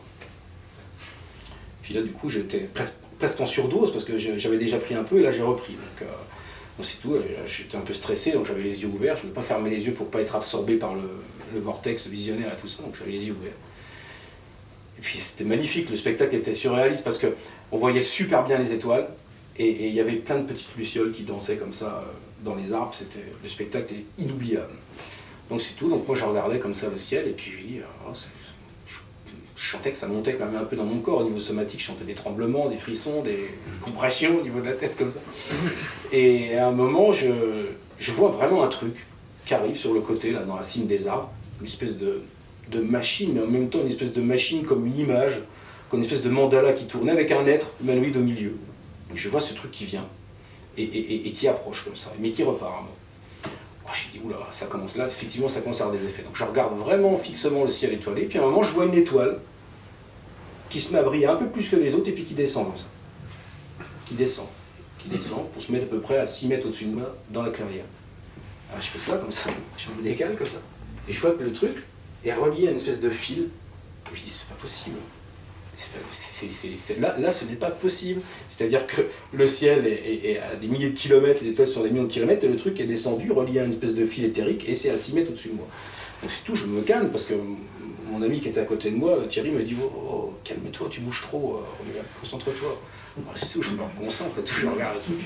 Puis là, du coup, j'étais presque en surdose parce que j'avais déjà pris un peu et là, j'ai repris. Donc c'est tout. J'étais un peu stressé, donc j'avais les yeux ouverts. Je ne voulais pas fermer les yeux pour ne pas être absorbé par le vortex visionnaire et tout ça, donc j'avais les yeux ouverts. Et puis c'était magnifique, le spectacle était surréaliste parce qu'on voyait super bien les étoiles et il y avait plein de petites lucioles qui dansaient comme ça dans les arbres. Le spectacle est inoubliable. Donc c'est tout, donc moi je regardais comme ça le ciel et puis je dis, je sentais que ça montait quand même un peu dans mon corps au niveau somatique, je sentais des tremblements, des frissons, des compressions au niveau de la tête comme ça. Et à un moment je vois vraiment un truc qui arrive sur le côté, là, dans la cime des arbres, une espèce de machine, mais en même temps une espèce de machine comme une image, comme une espèce de mandala qui tournait avec un être humanoïde au milieu. Donc je vois ce truc qui vient et qui approche comme ça, mais qui repart à moi. J'ai dit, oula, ça commence là, effectivement ça commence à avoir des effets. Donc je regarde vraiment fixement le ciel étoilé, puis à un moment je vois une étoile qui se met à briller un peu plus que les autres et puis qui descend comme ça. Qui descend pour se mettre à peu près à 6 mètres au-dessus de moi dans la clairière. Alors je fais ça comme ça, je me décale comme ça. Et je vois que le truc est relié à une espèce de fil. Et je dis, c'est pas possible. Là, ce n'est pas possible. C'est-à-dire que le ciel est à des milliers de kilomètres, les étoiles sont à des millions de kilomètres, et le truc est descendu, relié à une espèce de fil éthérique, et c'est à 6 mètres au-dessus de moi. Donc c'est tout, je me calme, parce que mon ami qui était à côté de moi, Thierry, me dit, oh, calme-toi, tu bouges trop, concentre-toi. C'est tout, je me concentre, tout, je regarde le truc.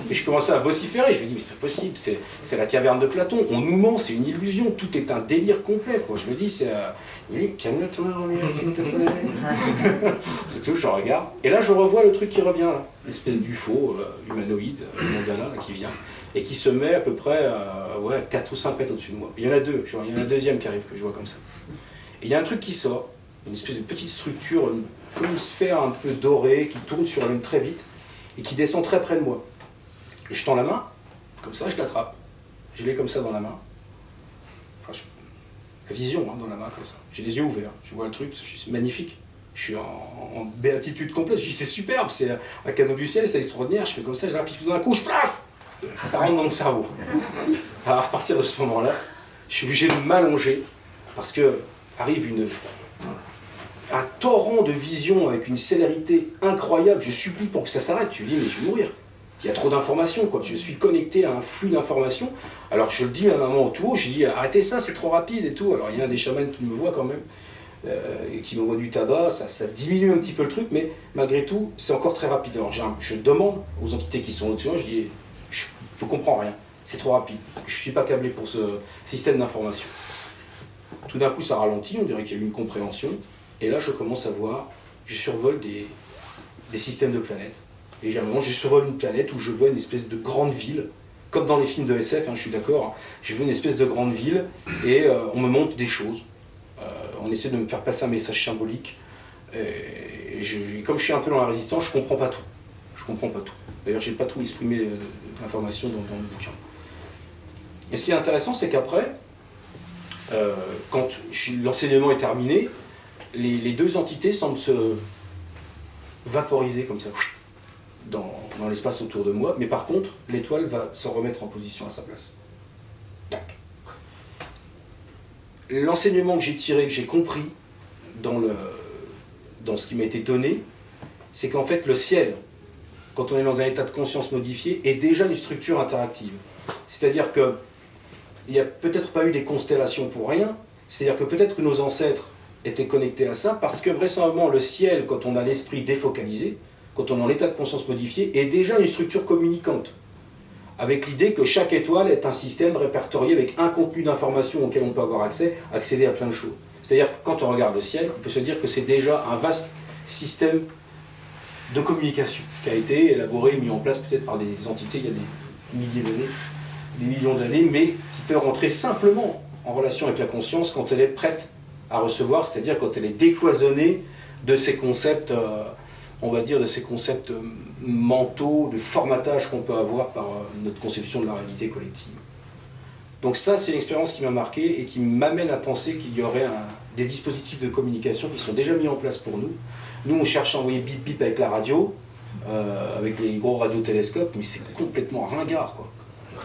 Et je commençais à vociférer, je me dis, mais c'est pas possible, c'est la caverne de Platon, on nous ment, c'est une illusion, tout est un délire complet, quoi. Je me dis, calme-toi, Roméo, s'il te plaît. C'est tout, je regarde. Et là, je revois le truc qui revient, là. L'espèce d'UFO humanoïde, mandala, là, qui vient, et qui se met à peu près 4 ou 5 mètres au-dessus de moi. Il y en a deux, il y en a un deuxième qui arrive, que je vois comme ça. Et il y a un truc qui sort, une espèce de petite structure, comme une sphère un peu dorée, qui tourne sur la lune très vite, et qui descend très près de moi. Et je tends la main, comme ça, je l'attrape. Je l'ai comme ça dans la main. Enfin, la vision, hein, dans la main, comme ça. J'ai les yeux ouverts, je vois le truc, c'est magnifique. Je suis en béatitude complète, je dis c'est superbe, c'est un canot du ciel, c'est extraordinaire. Je fais comme ça, je l'applique tout d'un coup, plaf, ça rentre dans mon cerveau. Alors, à partir de ce moment-là, je suis obligé de m'allonger, parce que arrive un torrent de vision avec une célérité incroyable. Je supplie pour que ça s'arrête. Tu dis, mais je vais mourir. Il y a trop d'informations, quoi. Je suis connecté à un flux d'informations. Alors je le dis à un moment tout haut, je dis, arrêtez ça, c'est trop rapide et tout. Alors il y a un des chamans qui me voit quand même, qui m'envoie du tabac, ça diminue un petit peu le truc, mais malgré tout, c'est encore très rapide. Alors je demande aux entités qui sont au-dessus, je dis, je ne comprends rien, c'est trop rapide. Je ne suis pas câblé pour ce système d'information. Tout d'un coup, ça ralentit, on dirait qu'il y a eu une compréhension. Et là, je commence à voir, je survole des systèmes de planètes. Et à un moment, je survole une planète où je vois une espèce de grande ville, comme dans les films de SF, hein, je suis d'accord, hein, je vois une espèce de grande ville, et on me montre des choses. On essaie de me faire passer un message symbolique. Et comme je suis un peu dans la résistance, je comprends pas tout. Je comprends pas tout. D'ailleurs, j'ai pas tout exprimé l'information dans le bouquin. Et ce qui est intéressant, c'est qu'après, quand l'enseignement est terminé, les deux entités semblent se vaporiser comme ça dans l'espace autour de moi, mais par contre, l'étoile va se remettre en position à sa place. Tac. L'enseignement que j'ai tiré, que j'ai compris dans ce qui m'a été donné, c'est qu'en fait le ciel, quand on est dans un état de conscience modifié, est déjà une structure interactive. C'est-à-dire que il n'y a peut-être pas eu des constellations pour rien, c'est-à-dire que peut-être que nos ancêtres étaient connectés à ça, parce que vraisemblablement le ciel, quand on a l'esprit défocalisé, quand on est en état de conscience modifié, est déjà une structure communicante, avec l'idée que chaque étoile est un système répertorié avec un contenu d'information auquel on peut avoir accès, accéder à plein de choses. C'est-à-dire que quand on regarde le ciel, on peut se dire que c'est déjà un vaste système de communication qui a été élaboré et mis en place peut-être par des entités il y a des milliers d'années, des millions d'années, mais qui peut rentrer simplement en relation avec la conscience quand elle est prête à recevoir, c'est-à-dire quand elle est décloisonnée de ces concepts, on va dire, de ces concepts mentaux, de formatage qu'on peut avoir par notre conception de la réalité collective. Donc ça, c'est une expérience qui m'a marqué et qui m'amène à penser qu'il y aurait des dispositifs de communication qui sont déjà mis en place pour nous. Nous, on cherche à envoyer bip bip avec la radio, avec les gros radiotélescopes, mais c'est complètement ringard, quoi.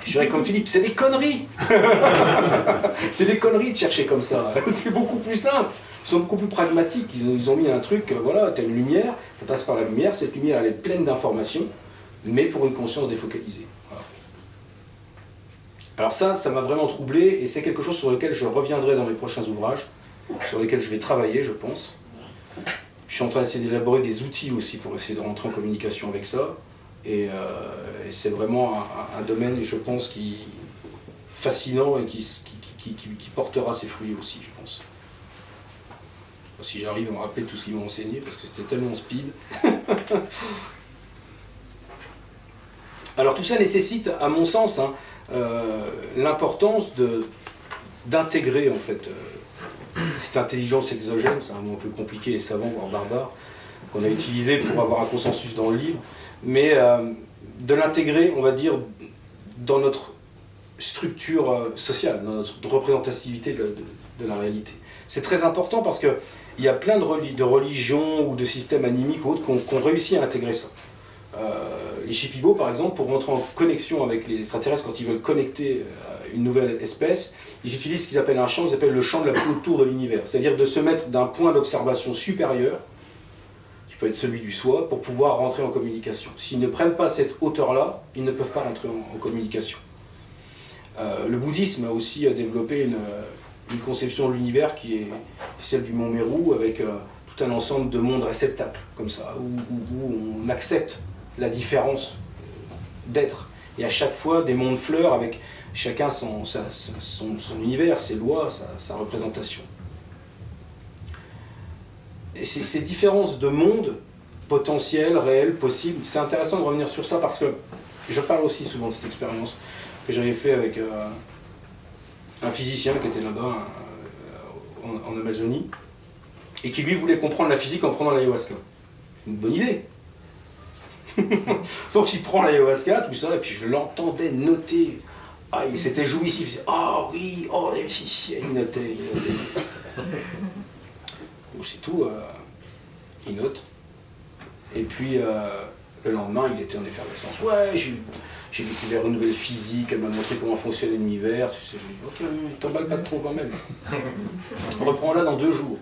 Je dirais comme Philippe, c'est des conneries. C'est des conneries de chercher comme ça. C'est beaucoup plus simple. Ils sont beaucoup plus pragmatiques. Ils ont mis un truc, voilà, tu as une lumière, ça passe par la lumière, cette lumière elle est pleine d'informations, mais pour une conscience défocalisée. Voilà. Alors ça m'a vraiment troublé, et c'est quelque chose sur lequel je reviendrai dans mes prochains ouvrages, sur lesquels je vais travailler, je pense. Je suis en train d'essayer d'élaborer des outils aussi pour essayer de rentrer en communication avec ça. Et c'est vraiment un domaine, je pense, fascinant et qui portera ses fruits aussi, je pense. Si j'arrive à me rappeler tout ce qu'ils m'ont enseigné, parce que c'était tellement speed. Alors tout ça nécessite, à mon sens, l'importance d'intégrer, en fait, cette intelligence exogène, c'est un mot un peu compliqué et savant, voire barbare, qu'on a utilisé pour avoir un consensus dans le livre, mais de l'intégrer, on va dire, dans notre structure sociale, dans notre représentativité de la réalité. C'est très important parce qu'il y a plein de religions ou de systèmes animiques ou autres qui ont réussi à intégrer ça. Les Shipibo, par exemple, pour rentrer en connexion avec les extraterrestres, quand ils veulent connecter une nouvelle espèce, ils utilisent ce qu'ils appellent un champ, ils appellent le champ de la plus haute tour de l'univers. C'est-à-dire de se mettre d'un point d'observation supérieur, qui peut être celui du soi, pour pouvoir rentrer en communication. S'ils ne prennent pas cette hauteur-là, ils ne peuvent pas rentrer en communication. Le bouddhisme a aussi développé une conception de l'univers qui est celle du mont Meru, avec tout un ensemble de mondes réceptacles, comme ça, où on accepte la différence d'être. Et à chaque fois, des mondes fleurs avec chacun son univers, ses lois, sa représentation. Et ces différences de mondes, potentiels, réels, possibles, c'est intéressant de revenir sur ça parce que je parle aussi souvent de cette expérience que j'avais fait avec un physicien qui était là-bas en Amazonie et qui lui voulait comprendre la physique en prenant l'ayahuasca. C'est une bonne idée. Donc il prend l'ayahuasca, tout ça, et puis je l'entendais noter. Ah, c'était jouissif. Il disait, ah oui, oh, il notait. Donc c'est tout, il note. Et puis le lendemain, il était en effervescence. Ouais, j'ai découvert une nouvelle physique, elle m'a montré comment fonctionne l'univers. Tu sais, je lui dis, ok, il t'emballe pas trop quand même. Reprends-la dans 2 jours.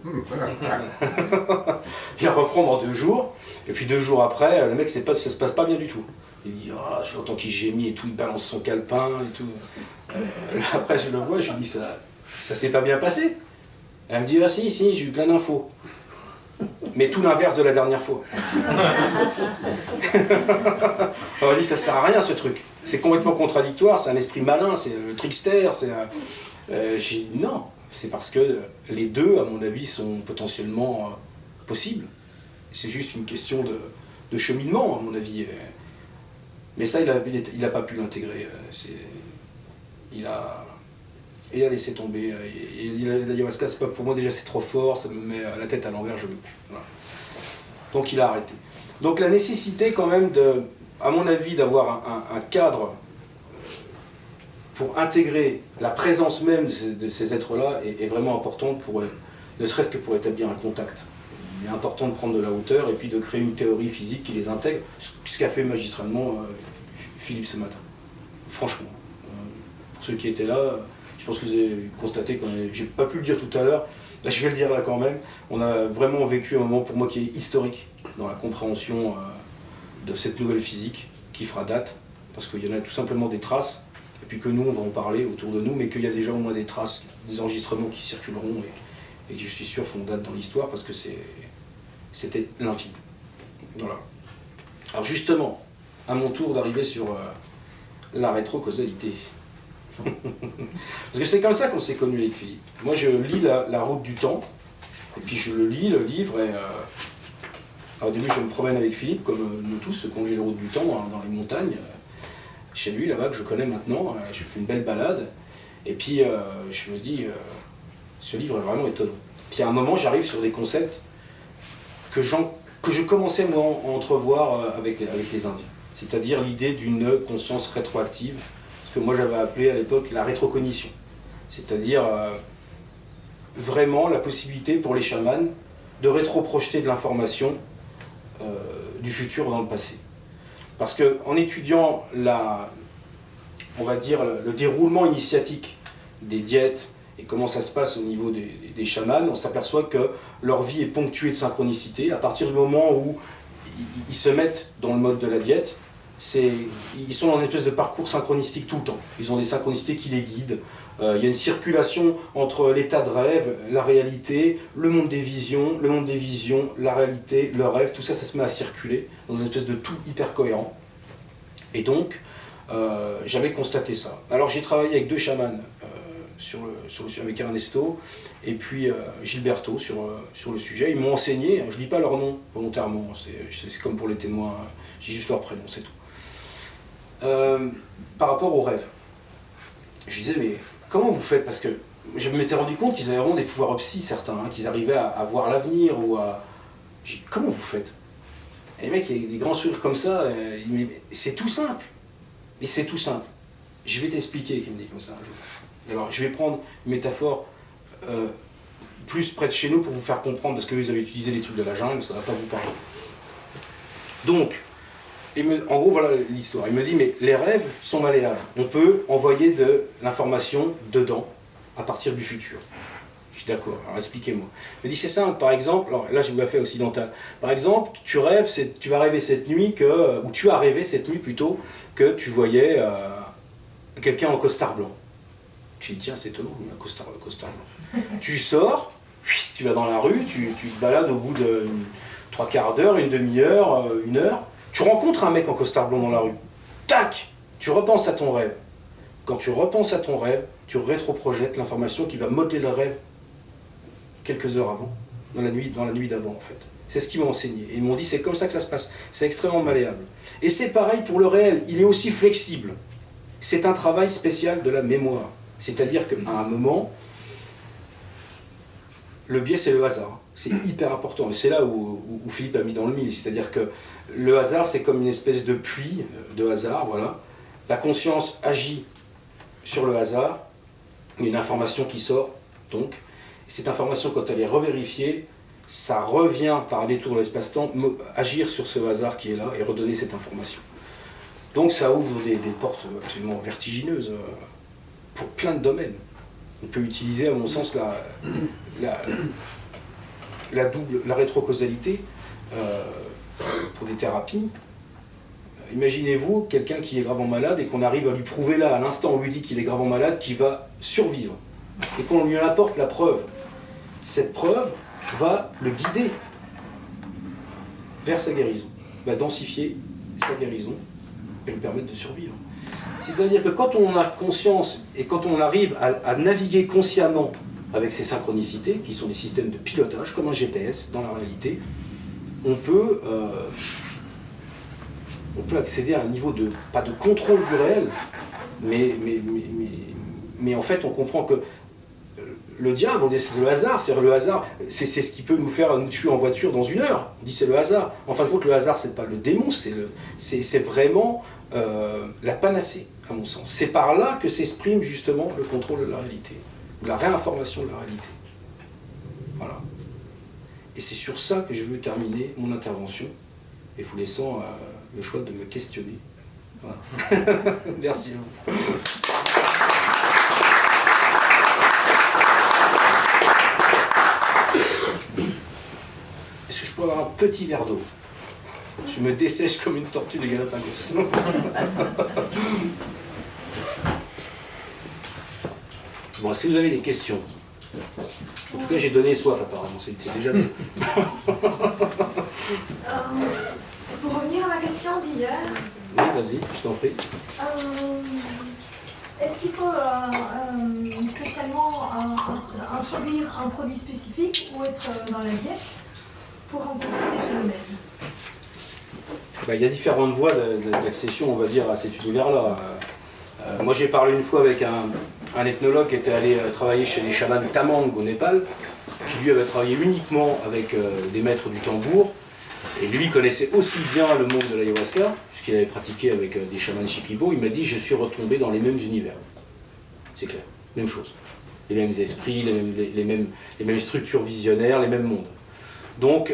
Il la reprend dans 2 jours, et puis 2 jours après, le mec, ça se passe pas bien du tout. Il dit, ah, je l'entends qu'il gémit et tout, il balance son calepin et tout. Après, je le vois, je lui dis, ça s'est pas bien passé. Elle me dit, ah si, j'ai eu plein d'infos. Mais tout l'inverse de la dernière fois. On m'a dit, ça sert à rien ce truc. C'est complètement contradictoire, c'est un esprit malin, c'est le trickster, j'ai dit non, c'est parce que les deux, à mon avis, sont potentiellement possibles. C'est juste une question de cheminement, à mon avis. Mais ça, il n'a pas pu l'intégrer. Il a laissé tomber. L'ayahuasca, c'est pas pour moi déjà, c'est trop fort, ça me met la tête à l'envers, je veux plus. Voilà. Donc il a arrêté. Donc la nécessité quand même, à mon avis, d'avoir un cadre pour intégrer la présence même de ces êtres-là est vraiment importante, ne serait-ce que pour établir un contact. Il est important de prendre de la hauteur et puis de créer une théorie physique qui les intègre, ce qu'a fait magistralement Philippe ce matin. Franchement, pour ceux qui étaient là, je pense que vous avez constaté j'ai pas pu le dire tout à l'heure, là je vais le dire là quand même, on a vraiment vécu un moment pour moi qui est historique dans la compréhension de cette nouvelle physique qui fera date, parce qu'il y en a tout simplement des traces, et puis que nous, on va en parler autour de nous, mais qu'il y a déjà au moins des traces, des enregistrements qui circuleront et qui, je suis sûr, font date dans l'histoire parce que c'était limpide. Voilà. Alors justement, à mon tour d'arriver sur la rétrocausalité. Parce que c'est comme ça qu'on s'est connu avec Philippe. Moi, je lis la route du temps, et puis je le lis, le livre, et alors, au début, je me promène avec Philippe, comme nous tous, ceux qui ont lu la route du temps, dans les montagnes, chez lui, là-bas, que je connais maintenant. Je fais une belle balade, et puis je me dis, ce livre est vraiment étonnant. Puis à un moment, j'arrive sur des concepts que je commençais, moi, à entrevoir avec les Indiens. C'est-à-dire l'idée d'une conscience rétroactive, ce que moi j'avais appelé à l'époque la rétrocognition. C'est-à-dire vraiment la possibilité pour les chamans de rétroprojeter de l'information du futur dans le passé. Parce qu'en étudiant on va dire, le déroulement initiatique des diètes et comment ça se passe au niveau des chamans, on s'aperçoit que leur vie est ponctuée de synchronicité. À partir du moment où ils se mettent dans le mode de la diète, ils sont dans une espèce de parcours synchronistique tout le temps. Ils ont des synchronicités qui les guident. Il y a une circulation entre l'état de rêve, la réalité, le monde des visions, la réalité, le rêve, tout ça, ça se met à circuler dans une espèce de tout hyper cohérent. Et donc, j'avais constaté ça. Alors j'ai travaillé avec deux chamans, avec Ernesto et puis Gilberto sur le sujet. Ils m'ont enseigné, je ne dis pas leur nom volontairement, c'est comme pour les témoins, j'ai juste leur prénom, c'est tout. Par rapport au rêve, je disais, mais comment vous faites? Parce que je m'étais rendu compte qu'ils avaient vraiment des pouvoirs psy, certains, qu'ils arrivaient à voir l'avenir ou à... Comment vous faites? Et les mecs, il y a des grands sourires comme ça, c'est tout simple. Et c'est tout simple. Je vais t'expliquer, qu'il me dit comme ça un jour. Alors, je vais prendre une métaphore plus près de chez nous pour vous faire comprendre, parce que vous avez utilisé les trucs de la jungle, ça ne va pas vous parler. Donc, en gros, voilà l'histoire. Il me dit, mais les rêves sont malléables. On peut envoyer de l'information dedans, à partir du futur. Je suis d'accord, alors expliquez-moi. Il me dit, c'est simple, par exemple, alors là je vous la fais occidentale. Par exemple, tu vas rêver cette nuit, ou tu as rêvé cette nuit plutôt, que tu voyais quelqu'un en costard blanc. Tu dis, tiens, c'est étonnant, un costard blanc. Tu sors, tu vas dans la rue, tu te balades au bout de 3/4 d'heure, une demi-heure, une heure. Tu rencontres un mec en costard blanc dans la rue. Tac! Tu repenses à ton rêve. Quand tu repenses à ton rêve, tu rétroprojettes l'information qui va modeler le rêve quelques heures avant, dans la nuit d'avant en fait. C'est ce qu'ils m'ont enseigné. Et ils m'ont dit, c'est comme ça que ça se passe. C'est extrêmement malléable. Et c'est pareil pour le réel. Il est aussi flexible. C'est un travail spécial de la mémoire. C'est-à-dire qu'à un moment, le biais, c'est le hasard. C'est hyper important. Et c'est là où Philippe a mis dans le mille. C'est-à-dire que le hasard, c'est comme une espèce de pluie de hasard. Voilà. La conscience agit sur le hasard. Il y a une information qui sort. Donc, cette information, quand elle est revérifiée, ça revient par un détour de l'espace-temps, agir sur ce hasard qui est là et redonner cette information. Donc ça ouvre des portes absolument vertigineuses pour plein de domaines. On peut utiliser, à mon sens, la rétrocausalité pour des thérapies. Imaginez-vous quelqu'un qui est gravement malade et qu'on arrive à lui prouver là, à l'instant où on lui dit qu'il est gravement malade, qu'il va survivre. Et qu'on lui apporte la preuve. Cette preuve va le guider vers sa guérison, va densifier sa guérison et lui permettre de survivre. C'est-à-dire que quand on a conscience et quand on arrive à naviguer consciemment avec ces synchronicités, qui sont des systèmes de pilotage, comme un GPS dans la réalité, on peut accéder à un niveau pas de contrôle du réel, mais en fait on comprend que le diable, on dit c'est le hasard, c'est-à-dire le hasard, c'est ce qui peut nous faire nous tuer en voiture dans 1 heure. On dit c'est le hasard. En fin de compte, le hasard, c'est pas le démon, c'est vraiment la panacée, à mon sens. C'est par là que s'exprime justement le contrôle de la réalité, la réinformation de la réalité. Voilà. Et c'est sur ça que je veux terminer mon intervention, et vous laissant le choix de me questionner. Voilà. Merci à vous. Est-ce que je peux avoir un petit verre d'eau? Je me dessèche comme une tortue de Galapagos. Bon, si vous avez des questions. En tout cas, j'ai donné soif apparemment, c'est déjà bien. C'est pour revenir à ma question d'hier. Oui, vas-y, je t'en prie. Est-ce qu'il faut spécialement introduire un produit spécifique ou être dans la diète pour rencontrer des phénomènes? Il y a différentes voies d'accession, on va dire, à cet univers-là. Moi, j'ai parlé une fois avec un ethnologue qui était allé travailler chez les chamans Tamang au Népal, qui lui avait travaillé uniquement avec des maîtres du tambour, et lui connaissait aussi bien le monde de l'ayahuasca, puisqu'il avait pratiqué avec des chamans Shipibo. Il m'a dit, je suis retombé dans les mêmes univers. C'est clair, même chose. Les mêmes esprits, les mêmes structures visionnaires, les mêmes mondes. Donc,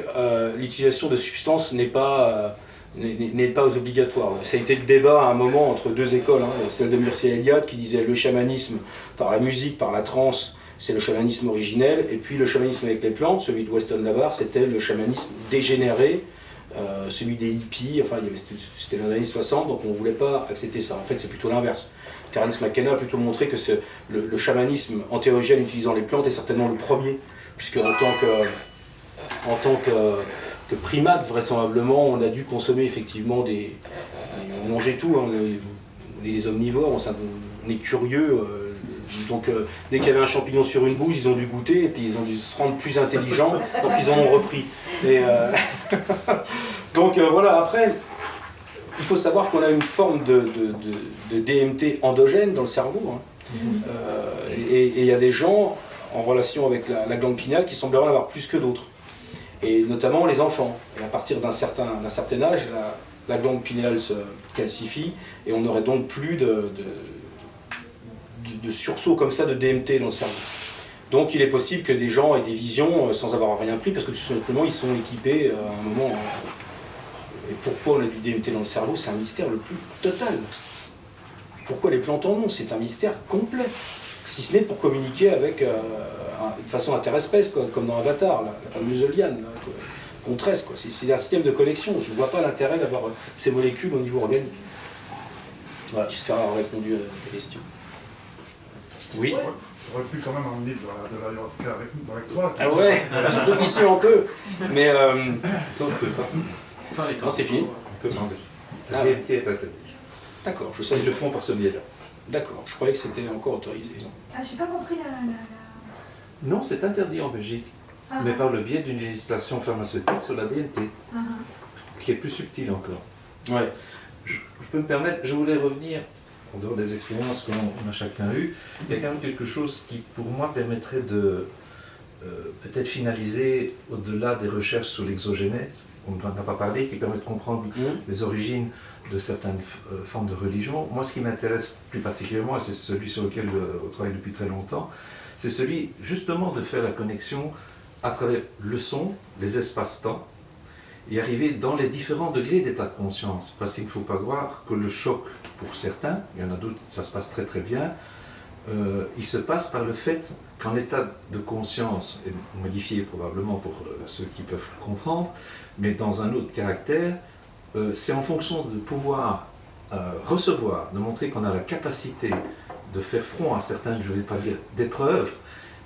l'utilisation de substances n'est pas obligatoire. Ça a été le débat à un moment entre deux écoles, celle de Mircea Eliade qui disait le chamanisme par la musique, par la trance, c'est le chamanisme originel, et puis le chamanisme avec les plantes, celui de Weston Labar, c'était le chamanisme dégénéré, celui des hippies, enfin c'était dans les années 60, donc on ne voulait pas accepter ça. En fait, c'est plutôt l'inverse. Terence McKenna a plutôt montré que le chamanisme antéogène utilisant les plantes est certainement le premier, puisque en tant que primate, vraisemblablement, on a dû consommer effectivement on mangeait tout, on est des omnivores, on est curieux, donc dès qu'il y avait un champignon sur une bouche, ils ont dû goûter, et puis ils ont dû se rendre plus intelligents, donc ils en ont repris. Donc voilà, après, il faut savoir qu'on a une forme de DMT endogène dans le cerveau, et il y a des gens en relation avec la glande pinéale qui sembleraient en avoir plus que d'autres. Et notamment les enfants. Et à partir d'un certain âge, la glande pinéale se calcifie et on n'aurait donc plus de sursaut comme ça de DMT dans le cerveau. Donc il est possible que des gens aient des visions sans avoir rien pris parce que tout simplement ils sont équipés à un moment. Et pourquoi on a du DMT dans le cerveau, c'est un mystère le plus total. Pourquoi les plantes en ont, c'est un mystère complet. Si ce n'est pour communiquer avec de façon interespèce, comme dans Avatar, la fameuse liane qu'on tresse. C'est un système de connexion. Je ne vois pas l'intérêt d'avoir ces molécules au niveau organique. Voilà, j'espère avoir répondu à ta question. Oui. J'aurais pu quand même emmener de l'ayahuasca avec toi. Ah ouais, surtout qu'ici on peut. Mais Non, je peux pas. non, c'est fini. On peut pas. Ah La ouais. DMT est interdite. D'accord, je sais. Ils le font par ce biais-là. D'accord, je croyais que c'était encore autorisé. Ah, j'ai pas compris Non, c'est interdit en Belgique, mais par le biais d'une législation pharmaceutique sur la DMT, qui est plus subtile encore. Ouais. Je peux me permettre, je voulais revenir, en dehors des expériences qu'on a chacun eues, il y a quand même quelque chose qui, pour moi, permettrait de peut-être finaliser au-delà des recherches sur l'exogénèse, on n'en a pas parlé, qui permet de comprendre les origines de certaines formes de religion. Moi, ce qui m'intéresse plus particulièrement, et c'est celui sur lequel on travaille depuis très longtemps, c'est celui justement de faire la connexion à travers le son, les espaces-temps, et arriver dans les différents degrés d'état de conscience. Parce qu'il ne faut pas croire que le choc, pour certains, il y en a d'autres, ça se passe très très bien, il se passe par le fait qu'en état de conscience, et modifié probablement pour ceux qui peuvent le comprendre, mais dans un autre caractère, c'est en fonction de pouvoir recevoir, de montrer qu'on a la capacité de faire front à certaines, je ne vais pas dire d'épreuves,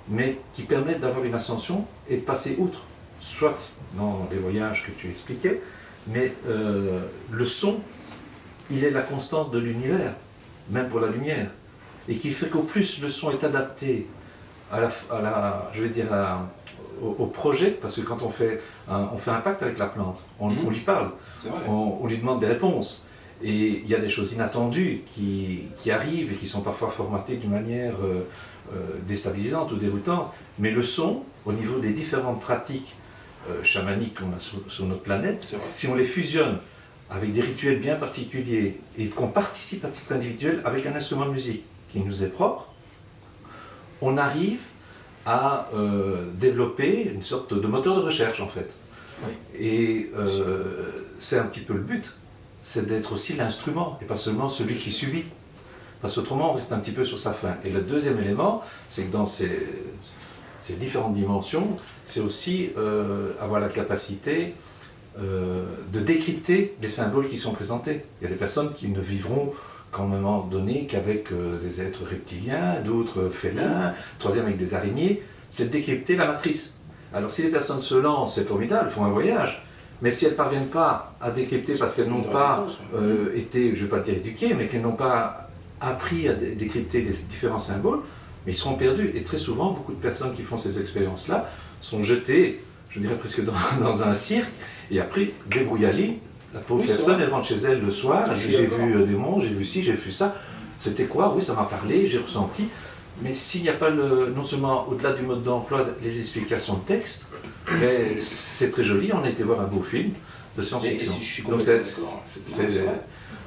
mais qui permettent d'avoir une ascension et de passer outre, soit dans les voyages que tu expliquais, mais le son, il est la constance de l'univers, même pour la lumière, et qui fait qu'au plus le son est adapté au projet, parce que quand on fait un pacte avec la plante, on lui parle, on lui demande des réponses. Et il y a des choses inattendues qui arrivent et qui sont parfois formatées d'une manière déstabilisante ou déroutante. Mais le son, au niveau des différentes pratiques chamaniques qu'on a sur notre planète, si on les fusionne avec des rituels bien particuliers et qu'on participe à titre individuel avec un instrument de musique qui nous est propre, on arrive à développer une sorte de moteur de recherche en fait. Oui. Et c'est un petit peu le but, c'est d'être aussi l'instrument et pas seulement celui qui subit. Parce qu'autrement on reste un petit peu sur sa faim. Et le deuxième élément, c'est que dans ces différentes dimensions, c'est aussi avoir la capacité de décrypter les symboles qui sont présentés. Il y a des personnes qui ne vivront qu'à un moment donné qu'avec des êtres reptiliens, d'autres félins, troisième avec des araignées, c'est de décrypter la matrice. Alors si les personnes se lancent, c'est formidable, font un voyage, mais si elles ne parviennent pas à décrypter parce qu'elles n'ont pas été, je ne vais pas dire éduquées, mais qu'elles n'ont pas appris à décrypter les différents symboles, mais ils seront perdus. Et très souvent, beaucoup de personnes qui font ces expériences-là sont jetées, je dirais presque dans un cirque, et après, débrouillali, la pauvre personne, elle rentre chez elle le soir, elle dit j'ai vu des monstres, j'ai vu ci, j'ai vu ça. C'était quoi? Oui, ça m'a parlé, j'ai ressenti. Mais s'il n'y a pas non seulement au-delà du mode d'emploi les explications de texte, mais c'est très joli, on a été voir un beau film de science-fiction. Donc c'est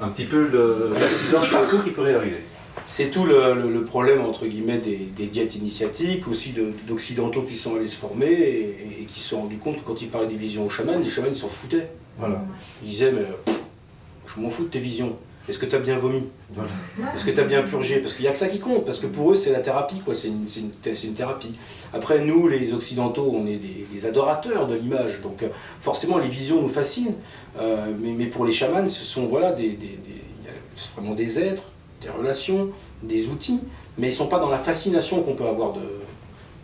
un petit peu l'accident sur le coup qui pourrait arriver. C'est tout le problème, entre guillemets, des diètes initiatiques, aussi d'occidentaux qui sont allés se former et qui se sont rendus compte que quand ils parlaient des visions aux chamans, les chamans ils s'en foutaient. Voilà. Ils disaient, mais je m'en fous de tes visions. Est-ce que tu as bien vomi? Voilà. Est-ce que tu as bien purgé? Parce qu'il n'y a que ça qui compte, parce que pour eux c'est la thérapie, quoi. C'est une thérapie. Après nous, les occidentaux, on est des adorateurs de l'image, donc forcément les visions nous fascinent, mais pour les chamans, ce sont voilà, vraiment des êtres, des relations, des outils, mais ils ne sont pas dans la fascination qu'on peut avoir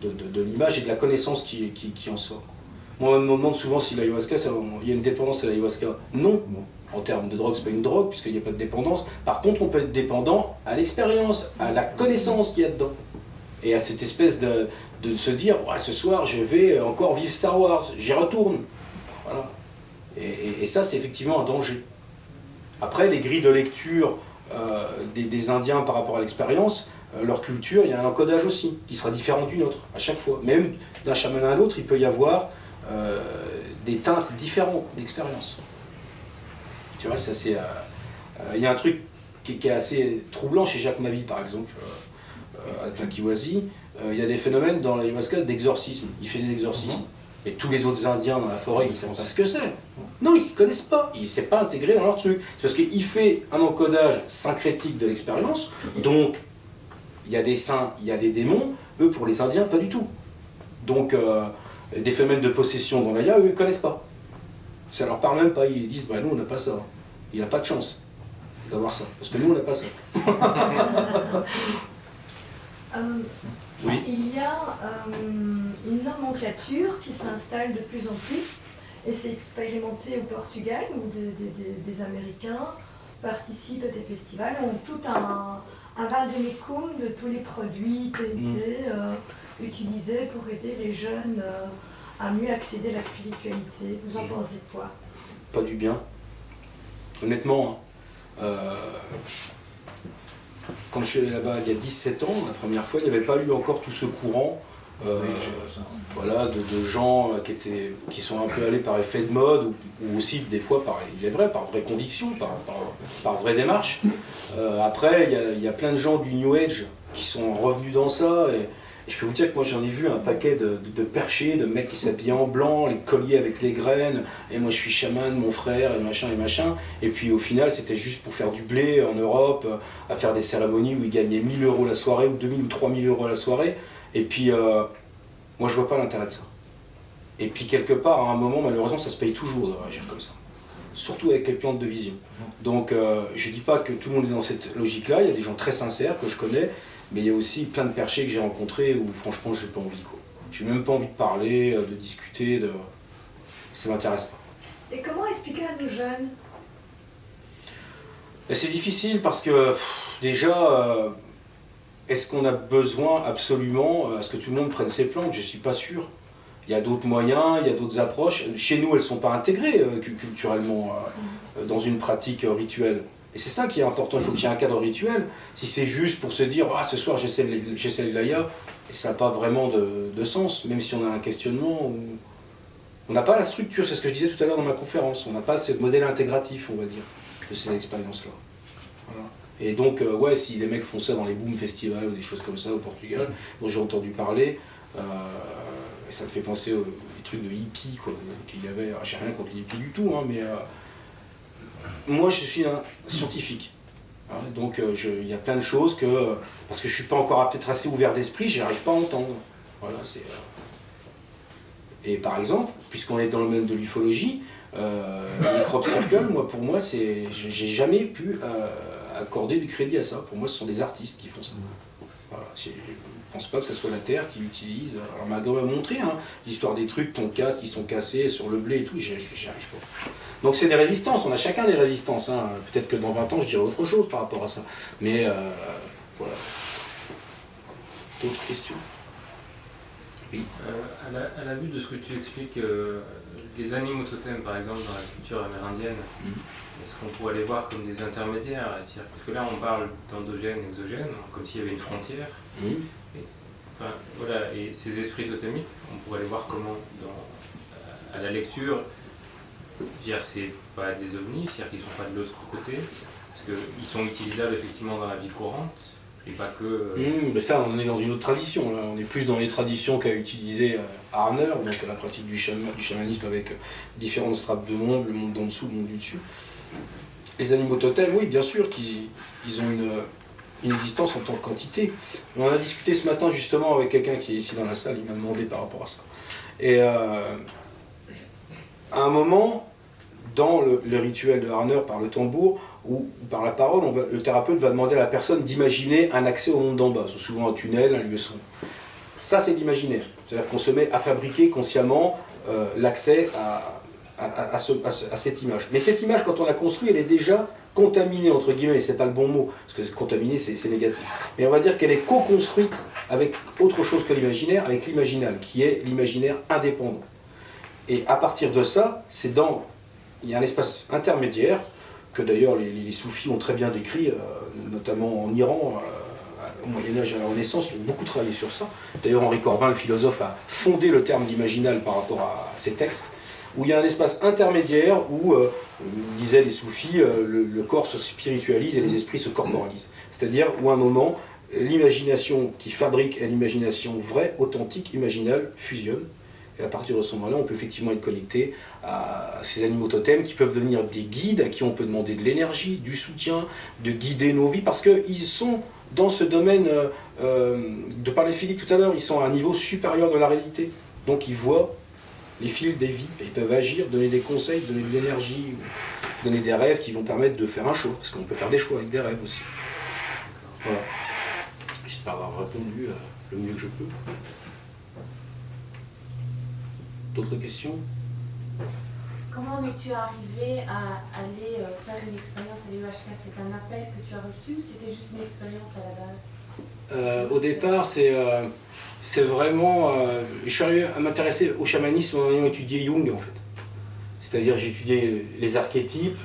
de l'image et de la connaissance qui en sort. Moi, on me demande souvent si l'ayahuasca, il y a une dépendance à l'ayahuasca. Non. En termes de drogue, ce n'est pas une drogue, puisqu'il n'y a pas de dépendance. Par contre, on peut être dépendant à l'expérience, à la connaissance qu'il y a dedans. Et à cette espèce de se dire, ouais, ce soir, je vais encore vivre Star Wars, j'y retourne. Voilà. Et ça, c'est effectivement un danger. Après, les grilles de lecture des Indiens par rapport à l'expérience, leur culture, il y a un encodage aussi, qui sera différent du nôtre, à chaque fois. Même d'un chaman à l'autre, il peut y avoir des teintes différentes d'expérience. Tu vois, ça c'est... Il y a un truc qui est assez troublant chez Jacques Mavie, par exemple, à Takiwazi. Il y a des phénomènes dans l'ayahuasca d'exorcisme. Il fait des exorcismes. Et tous les autres Indiens dans la forêt, ils ne savent pas ce que c'est. Non, ils ne se connaissent pas. Il ne s'est pas intégré dans leur truc. C'est parce qu'il fait un encodage syncrétique de l'expérience. Donc, il y a des saints, il y a des démons. Eux, pour les Indiens, pas du tout. Donc, des phénomènes de possession dans l'aya, eux, ils ne connaissent pas. Ça leur parle même pas. Ils disent, bah, nous, on n'a pas ça. Il n'a pas de chance d'avoir ça. Parce que nous, on n'a pas ça. Oui. Il y a une nomenclature qui s'installe de plus en plus, et c'est expérimenté au Portugal, où des Américains participent à des festivals, ont tout un vade-mecum de tous les produits qui étaient utilisés pour aider les jeunes à mieux accéder à la spiritualité. Vous en pensez quoi? Pas du bien. Honnêtement, quand je suis allé là-bas il y a 17 ans, la première fois, il n'y avait pas eu encore tout ce courant voilà, de gens qui sont un peu allés par effet de mode, ou aussi des fois, il est vrai, par vraie conviction, par vraie démarche. Après, il y a plein de gens du New Age qui sont revenus dans ça, et je peux vous dire que moi j'en ai vu un paquet de perchés, de mecs qui s'habillaient en blanc, les colliers avec les graines, et moi je suis chaman, mon frère, et machin, et puis au final c'était juste pour faire du blé en Europe, à faire des cérémonies où ils gagnaient 1 000 € la soirée, ou 2 000 ou 3 000 € la soirée, et puis moi je vois pas l'intérêt de ça. Et puis quelque part, à un moment, malheureusement, ça se paye toujours de réagir comme ça. Surtout avec les plantes de vision. Donc je dis pas que tout le monde est dans cette logique-là, il y a des gens très sincères que je connais, mais il y a aussi plein de perchés que j'ai rencontrés où franchement j'ai pas envie, quoi. J'ai même pas envie de parler, de discuter, ça m'intéresse pas. Et comment expliquer à nos jeunes? C'est difficile parce que déjà, est-ce qu'on a besoin absolument à ce que tout le monde prenne ses plantes? Je suis pas sûr. Il y a d'autres moyens, il y a d'autres approches. Chez nous, elles ne sont pas intégrées culturellement dans une pratique rituelle. Et c'est ça qui est important, il faut qu'il y ait un cadre rituel. Si c'est juste pour se dire « Ah, ce soir j'essaie le laya », et ça n'a pas vraiment de sens, même si on a un questionnement. On n'a pas la structure, c'est ce que je disais tout à l'heure dans ma conférence, on n'a pas ce modèle intégratif, on va dire, de ces expériences-là. Voilà. Et donc, ouais, si les mecs font ça dans les boom festivals ou des choses comme ça au Portugal, dont j'ai entendu parler, et ça me fait penser aux trucs de hippies qu'il y avait. J'ai rien contre les hippies du tout, hein, mais moi je suis un scientifique. Hein, donc il y a plein de choses que, parce que je ne suis pas encore peut-être assez ouvert d'esprit, je n'arrive pas à entendre. Voilà, et par exemple, puisqu'on est dans le domaine de l'ufologie, le crop circle, pour moi, j'ai jamais pu accorder du crédit à ça. Pour moi, ce sont des artistes qui font ça. Voilà, je ne pense pas que ce soit la terre qui utilise. Alors, Margot m'a montré l'histoire des trucs qui sont cassés sur le blé et tout, j'y arrive pas. Donc c'est des résistances, on a chacun des résistances. Peut-être que dans 20 ans, je dirai autre chose par rapport à ça. Mais voilà. D'autres questions? Oui. À la vue de ce que tu expliques, les animaux totems, par exemple, dans la culture amérindienne, est-ce qu'on pourrait les voir comme des intermédiaires? Parce que là, on parle d'endogène, exogène, comme s'il y avait une frontière. Et ces esprits totémiques, on pourrait les voir comment à la lecture? C'est pas des ovnis, c'est-à-dire qu'ils ne sont pas de l'autre côté, parce qu'ils sont utilisables effectivement dans la vie courante. Et pas que... Mais ça, on est dans une autre tradition. Là. On est plus dans les traditions qu'a utilisé Harner, donc la pratique du chamanisme avec différentes strates de monde, le monde d'en dessous, le monde du dessus. Les animaux totems, oui, bien sûr qu'ils ont une existence en tant qu'entité. On en a discuté ce matin justement avec quelqu'un qui est ici dans la salle, il m'a demandé par rapport à ça. Et à un moment, dans le rituel de Harner par le tambour, ou par la parole, le thérapeute va demander à la personne d'imaginer un accès au monde d'en bas, souvent un tunnel, un lieu sombre. Ça, c'est l'imaginaire. C'est-à-dire qu'on se met à fabriquer consciemment l'accès à cette image. Mais cette image, quand on la construit, elle est déjà contaminée, entre guillemets, et c'est pas le bon mot, parce que contaminée, c'est négatif. Mais on va dire qu'elle est co-construite avec autre chose que l'imaginaire, avec l'imaginal, qui est l'imaginaire indépendant. Et à partir de ça, il y a un espace intermédiaire, que d'ailleurs les soufis ont très bien décrit, notamment en Iran, au Moyen-Âge et à la Renaissance, ils ont beaucoup travaillé sur ça. D'ailleurs Henri Corbin, le philosophe, a fondé le terme d'imaginal par rapport à ces textes, où il y a un espace intermédiaire où, disaient les soufis, le corps se spiritualise et les esprits se corporalisent. C'est-à-dire où à un moment, l'imagination qui fabrique et l'imagination vraie, authentique, imaginale, fusionnent. Et à partir de ce moment-là, on peut effectivement être connecté à ces animaux totems qui peuvent devenir des guides, à qui on peut demander de l'énergie, du soutien, de guider nos vies, parce qu'ils sont dans ce domaine, de parler de Philippe tout à l'heure, ils sont à un niveau supérieur de la réalité. Donc ils voient les fils des vies, et ils peuvent agir, donner des conseils, donner de l'énergie, donner des rêves qui vont permettre de faire un choix, parce qu'on peut faire des choix avec des rêves aussi. Voilà. J'espère avoir répondu le mieux que je peux. D'autres questions? Comment es-tu arrivé à aller faire une expérience à l'UHK? C'est un appel que tu as reçu ou c'était juste une expérience à la base? Au départ, c'est vraiment... je suis arrivé à m'intéresser au chamanisme en ayant étudié Jung, en fait. C'est-à-dire j'ai étudié les archétypes,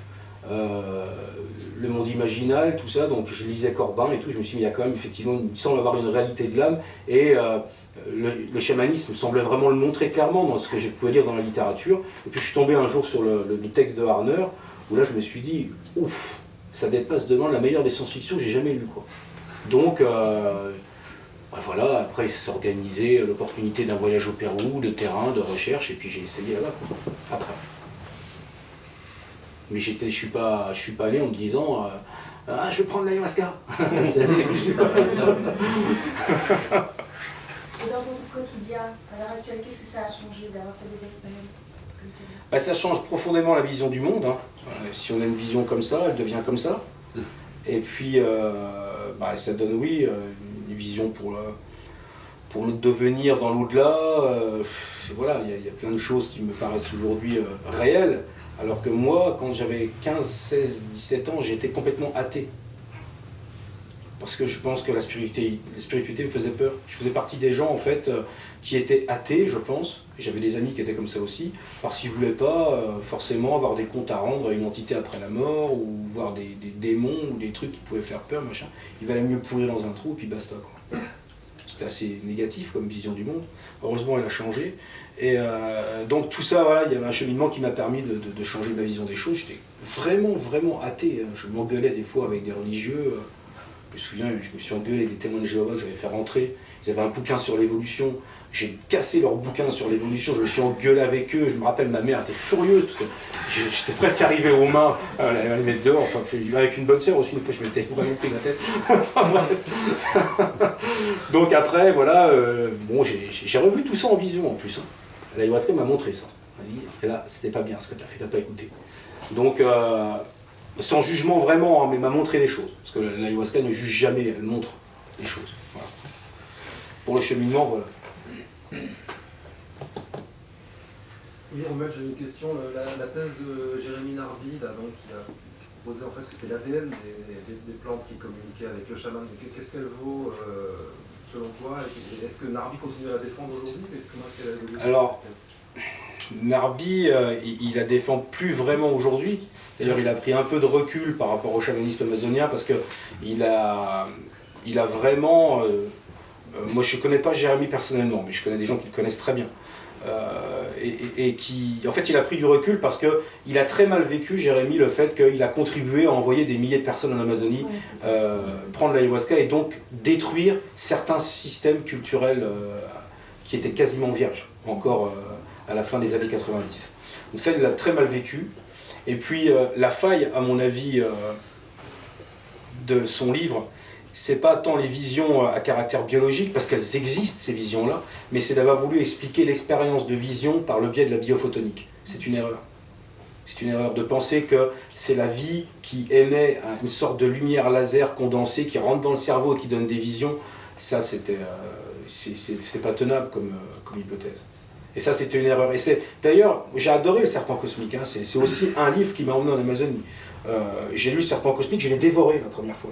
le monde imaginal, tout ça, donc je lisais Corbin et tout, je me suis dit, il y a quand même, effectivement, il semble avoir une réalité de l'âme, et le chamanisme semblait vraiment le montrer clairement dans ce que je pouvais lire dans la littérature. Et puis je suis tombé un jour sur le texte de Harner, où là je me suis dit, ouf, ça dépasse demain la meilleure des science-fiction que j'ai jamais lu, quoi. Donc, voilà, après il s'est organisé l'opportunité d'un voyage au Pérou, de terrain, de recherche, et puis j'ai essayé là-bas, quoi, après. Mais je suis pas allé en me disant je vais prendre l'ayahuasca. Et dans ton quotidien, à l'heure actuelle, qu'est-ce que ça a changé d'avoir fait des expériences comme ça? Ça change profondément la vision du monde. Si on a une vision comme ça, elle devient comme ça. Et puis, ça donne, oui, une vision pour notre devenir dans l'au-delà. Voilà, il y a plein de choses qui me paraissent aujourd'hui réelles. Alors que moi, quand j'avais 15, 16, 17 ans, j'étais complètement athée. Parce que je pense que la spiritualité me faisait peur. Je faisais partie des gens, en fait, qui étaient athées, je pense. Et j'avais des amis qui étaient comme ça aussi, parce qu'ils ne voulaient pas forcément avoir des comptes à rendre à une entité après la mort, ou voir des démons, ou des trucs qui pouvaient faire peur, machin. Il valait mieux pourrir dans un trou, et puis basta, quoi. C'était assez négatif comme vision du monde. Heureusement, elle a changé. Et donc tout ça, voilà, il y avait un cheminement qui m'a permis de changer ma vision des choses. J'étais vraiment, vraiment athée. Je m'engueulais des fois avec des religieux. Je me souviens, je me suis engueulé avec des témoins de Jéhovah que j'avais fait rentrer. Ils avaient un bouquin sur l'évolution. J'ai cassé leur bouquin sur l'évolution. Je me suis engueulé avec eux. Je me rappelle, ma mère était furieuse parce que j'étais presque arrivé aux mains à les mettre dehors. Enfin, avec une bonne sœur aussi, une fois, je m'étais vraiment pris la tête. Enfin, bref. Donc après, voilà, j'ai revu tout ça en vision en plus. L'ayahuasca m'a montré ça. Elle m'a dit, et là, c'était pas bien ce que tu as fait, tu n'as pas écouté. Donc, Sans jugement vraiment, hein, mais m'a montré les choses. Parce que l'ayahuasca ne juge jamais, elle montre les choses. Voilà. Pour le cheminement, voilà. Oui, moi j'ai une question. La thèse de Jérémy Narby, là, donc, qui a proposé en fait que c'était l'ADN des plantes qui communiquaient avec le chaman. Qu'est-ce qu'elle vaut selon toi? Est-ce que Narby continue à la défendre aujourd'hui? Comment est-ce qu'elle a évolué? Alors, Narby, il la défend plus vraiment aujourd'hui. D'ailleurs, il a pris un peu de recul par rapport au chamanisme amazonien parce que il a vraiment... moi, je ne connais pas Jérémy personnellement, mais je connais des gens qui le connaissent très bien. Et qui, en fait, il a pris du recul parce qu'il a très mal vécu, Jérémy, le fait qu'il a contribué à envoyer des milliers de personnes en Amazonie prendre l'ayahuasca et donc détruire certains systèmes culturels qui étaient quasiment vierges, encore à la fin des années 90. Donc ça, il l'a très mal vécu. Et puis, la faille, à mon avis, de son livre, c'est pas tant les visions à caractère biologique, parce qu'elles existent, ces visions-là, mais c'est d'avoir voulu expliquer l'expérience de vision par le biais de la biophotonique. C'est une erreur. C'est une erreur de penser que c'est la vie qui émet une sorte de lumière laser condensée qui rentre dans le cerveau et qui donne des visions. Ça, c'est pas tenable comme hypothèse. Et ça, c'était une erreur. Et d'ailleurs, j'ai adoré le Serpent Cosmique. Hein. C'est aussi un livre qui m'a emmené en Amazonie. J'ai lu le Serpent Cosmique, je l'ai dévoré la première fois.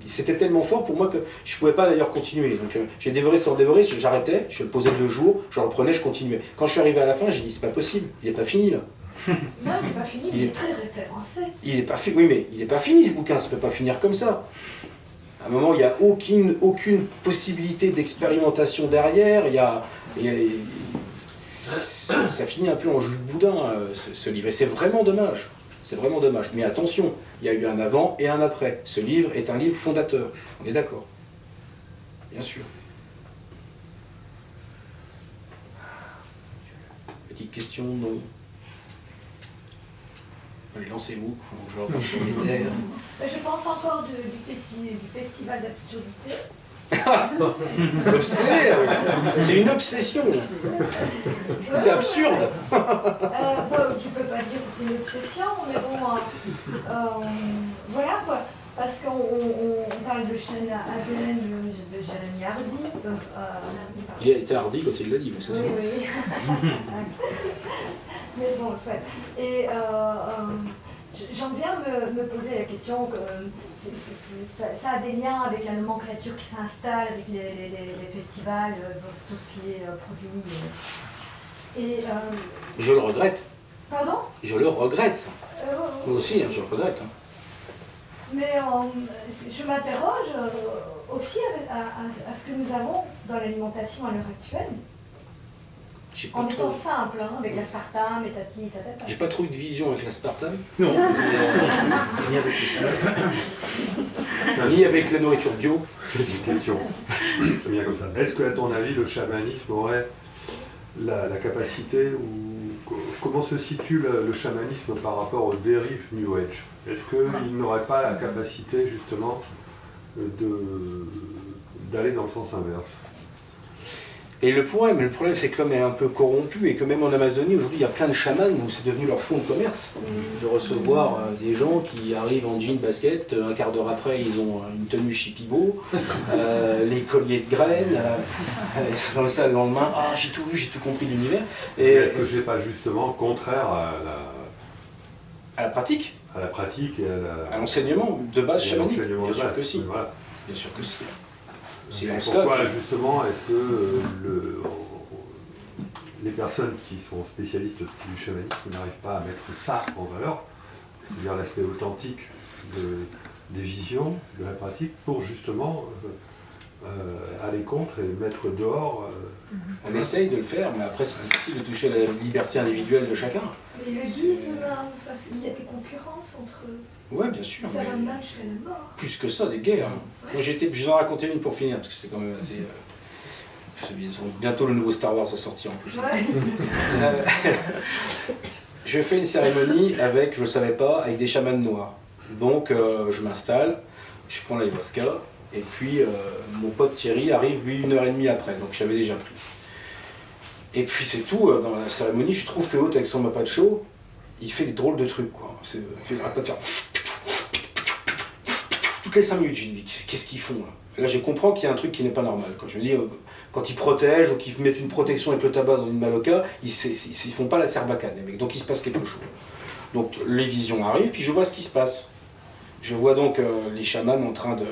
C'était tellement fort pour moi que je ne pouvais pas d'ailleurs continuer. Donc j'ai dévoré sans dévorer, j'arrêtais, je le posais 2 jours, je reprenais, je continuais. Quand je suis arrivé à la fin, j'ai dit c'est pas possible, il n'est pas fini là. Non, il n'est pas fini, mais il est très référencé. Il n'est pas fini, oui, mais il n'est pas fini ce bouquin, ça ne peut pas finir comme ça. À un moment, il n'y a aucune possibilité d'expérimentation derrière, ça finit un peu en jus de boudin ce livre, et c'est vraiment dommage. C'est vraiment dommage. Mais attention, il y a eu un avant et un après. Ce livre est un livre fondateur. On est d'accord? Bien sûr. Petite question, non? Allez, lancez-vous. Je vais reprendre sur les terres. Je pense encore du festival d'absurdité. Obsédé avec ça. C'est une obsession. C'est absurde. Je ne peux pas dire que c'est une obsession, mais bon, voilà quoi. Parce qu'on parle de chaîne ADN de Jérémy Hardy. Il a été hardi quand il l'a dit, mais c'est ça. Oui. Mais bon, soit. Et j'en viens me poser la question que ça a des liens avec la nomenclature qui s'installe, avec les festivals, tout ce qui est produit. Je le regrette. Pardon? Je le regrette, ça. Moi aussi, hein, je le regrette. Hein. Mais je m'interroge aussi à ce que nous avons dans l'alimentation à l'heure actuelle. En étant simple, hein, avec l'aspartame et tati et tatata. J'ai pas trop eu de vision avec l'aspartame. Non. Ni avec le ni avec la nourriture bio. C'est une question. C'est bien comme ça. Est-ce que, à ton avis, le chamanisme aurait la capacité, ou comment se situe le chamanisme par rapport aux dérives New Age? Est-ce qu'il n'aurait pas la capacité, justement, d'aller dans le sens inverse? Et le problème c'est que l'homme est un peu corrompu et que même en Amazonie, aujourd'hui, il y a plein de chamans où c'est devenu leur fonds de commerce de recevoir des gens qui arrivent en jean basket, un quart d'heure après, ils ont une tenue chipibo, les colliers de graines, comme ça le lendemain, ah j'ai tout vu, j'ai tout compris de l'univers. Et est-ce que je n'ai pas justement contraire à la pratique? À la pratique et à l'enseignement de base chamanique? Bien sûr que si. Voilà. Bien sûr que si. Pourquoi justement est-ce que les personnes qui sont spécialistes du chamanisme n'arrivent pas à mettre ça en valeur, c'est-à-dire l'aspect authentique des visions, de la pratique, pour justement aller contre et mettre dehors... On essaye de le faire, mais après c'est difficile de toucher la liberté individuelle de chacun. Mais ils le disent, parce qu'il y a des concurrences entre eux. Ouais, bien sûr. Ça va mal jusqu'à la mort. Plus que ça, des guerres. Ouais. Moi, je vais en raconter une pour finir, parce que c'est quand même assez... bientôt le nouveau Star Wars va sortir en plus. Ouais. Je fais une cérémonie avec, je ne savais pas, avec des chamans noirs. Donc je m'installe, je prends l'ayahuasca, et puis mon pote Thierry arrive lui 1h30 après, donc j'avais déjà pris. Et puis c'est tout, dans la cérémonie, je trouve que Haute avec son mapacho, il fait des drôles de trucs, quoi. Il n'arrête pas de faire... Toutes les 5 minutes, je dis, qu'est-ce qu'ils font là? Là, je comprends qu'il y a un truc qui n'est pas normal, quoi. Je veux dire, quand ils protègent ou qu'ils mettent une protection avec le tabac dans une maloca, ils font pas la serbacane, les mecs. Donc il se passe quelque chose. Donc les visions arrivent, puis je vois ce qui se passe. Je vois donc les chamans en train de...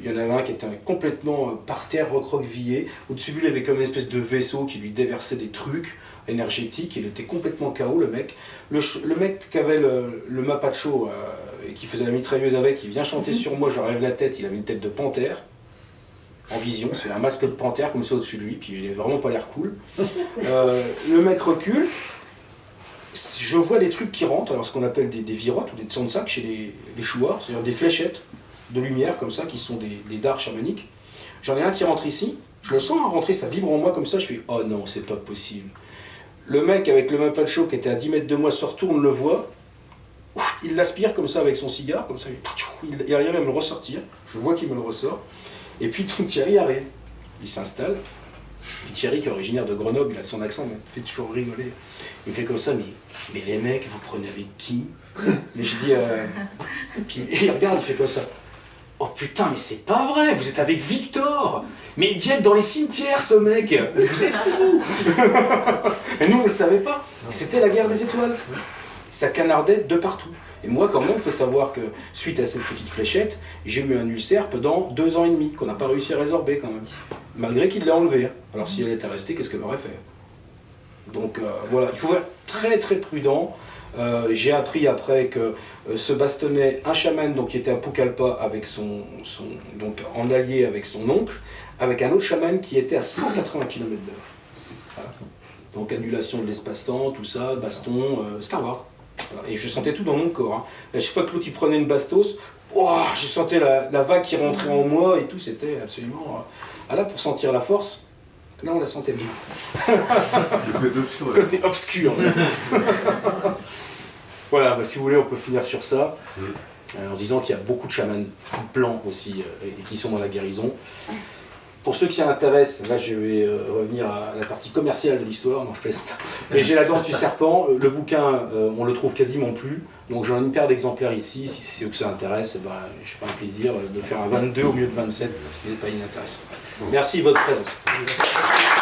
Il y en avait un qui était complètement par terre, recroquevillé. Au-dessus de lui, il avait comme une espèce de vaisseau qui lui déversait des trucs énergétiques. Il était complètement KO, le mec. Le mec qui avait le mapacho et qui faisait la mitrailleuse avec, il vient chanter sur moi, je rêve la tête, il avait une tête de panthère. En vision, c'est un masque de panthère comme ça au-dessus de lui, puis il avait vraiment pas l'air cool. Le mec recule. Je vois des trucs qui rentrent, alors ce qu'on appelle des virottes ou des tsonsak chez les chouards, c'est-à-dire des fléchettes de lumière comme ça, qui sont des dards chamaniques. J'en ai un qui rentre ici, je le sens rentrer, ça vibre en moi comme ça, je fais « Oh non, c'est pas possible ». Le mec avec le mapacho qui était à 10 mètres de moi se retourne, le voit, il l'aspire comme ça avec son cigare, comme ça, il arrive à me le ressortir, je vois qu'il me le ressort, et puis donc Thierry arrive, il s'installe, puis Thierry qui est originaire de Grenoble, il a son accent, il me fait toujours rigoler. Il fait comme ça, mais les mecs, vous prenez avec qui? Mais je dis, puis il regarde, il fait comme ça. Oh putain, mais c'est pas vrai, vous êtes avec Victor! Mais il vient dans les cimetières, ce mec! Vous êtes fous! Et nous, on ne le savait pas. C'était la guerre des étoiles. Ça canardait de partout. Et moi, quand même, il faut savoir que, suite à cette petite fléchette, j'ai eu un ulcère pendant 2 ans et demi, qu'on n'a pas réussi à résorber quand même. Malgré qu'il l'a enlevé. Alors si elle était restée, qu'est-ce qu'elle aurait fait? Donc voilà, il faut être très très prudent. J'ai appris après que se bastonnait un chaman donc, qui était à Pucallpa avec donc, en allié avec son oncle, avec un autre chaman qui était à 180 km/h. Voilà. Donc annulation de l'espace-temps, tout ça, baston, Star Wars. Voilà. Et je sentais tout dans mon corps. Hein. À chaque fois que l'autre il prenait une bastos, oh, je sentais la vague qui rentrait en moi et tout, c'était absolument... là, pour sentir la force, là on la sentait bien. Côté obscur. Voilà, bah, si vous voulez, on peut finir sur ça, en disant qu'il y a beaucoup de chamans blancs aussi, et qui sont dans la guérison. Pour ceux qui s'y intéressent, là je vais revenir à la partie commerciale de l'histoire, non je plaisante. Mais j'ai la danse du serpent, le bouquin, on le trouve quasiment plus, donc j'en ai une paire d'exemplaires ici, si c'est eux que ça intéresse, bah, je ferai un plaisir de faire un 22 au mieux de 27, ce qui n'est pas inintéressant. Merci de votre présence.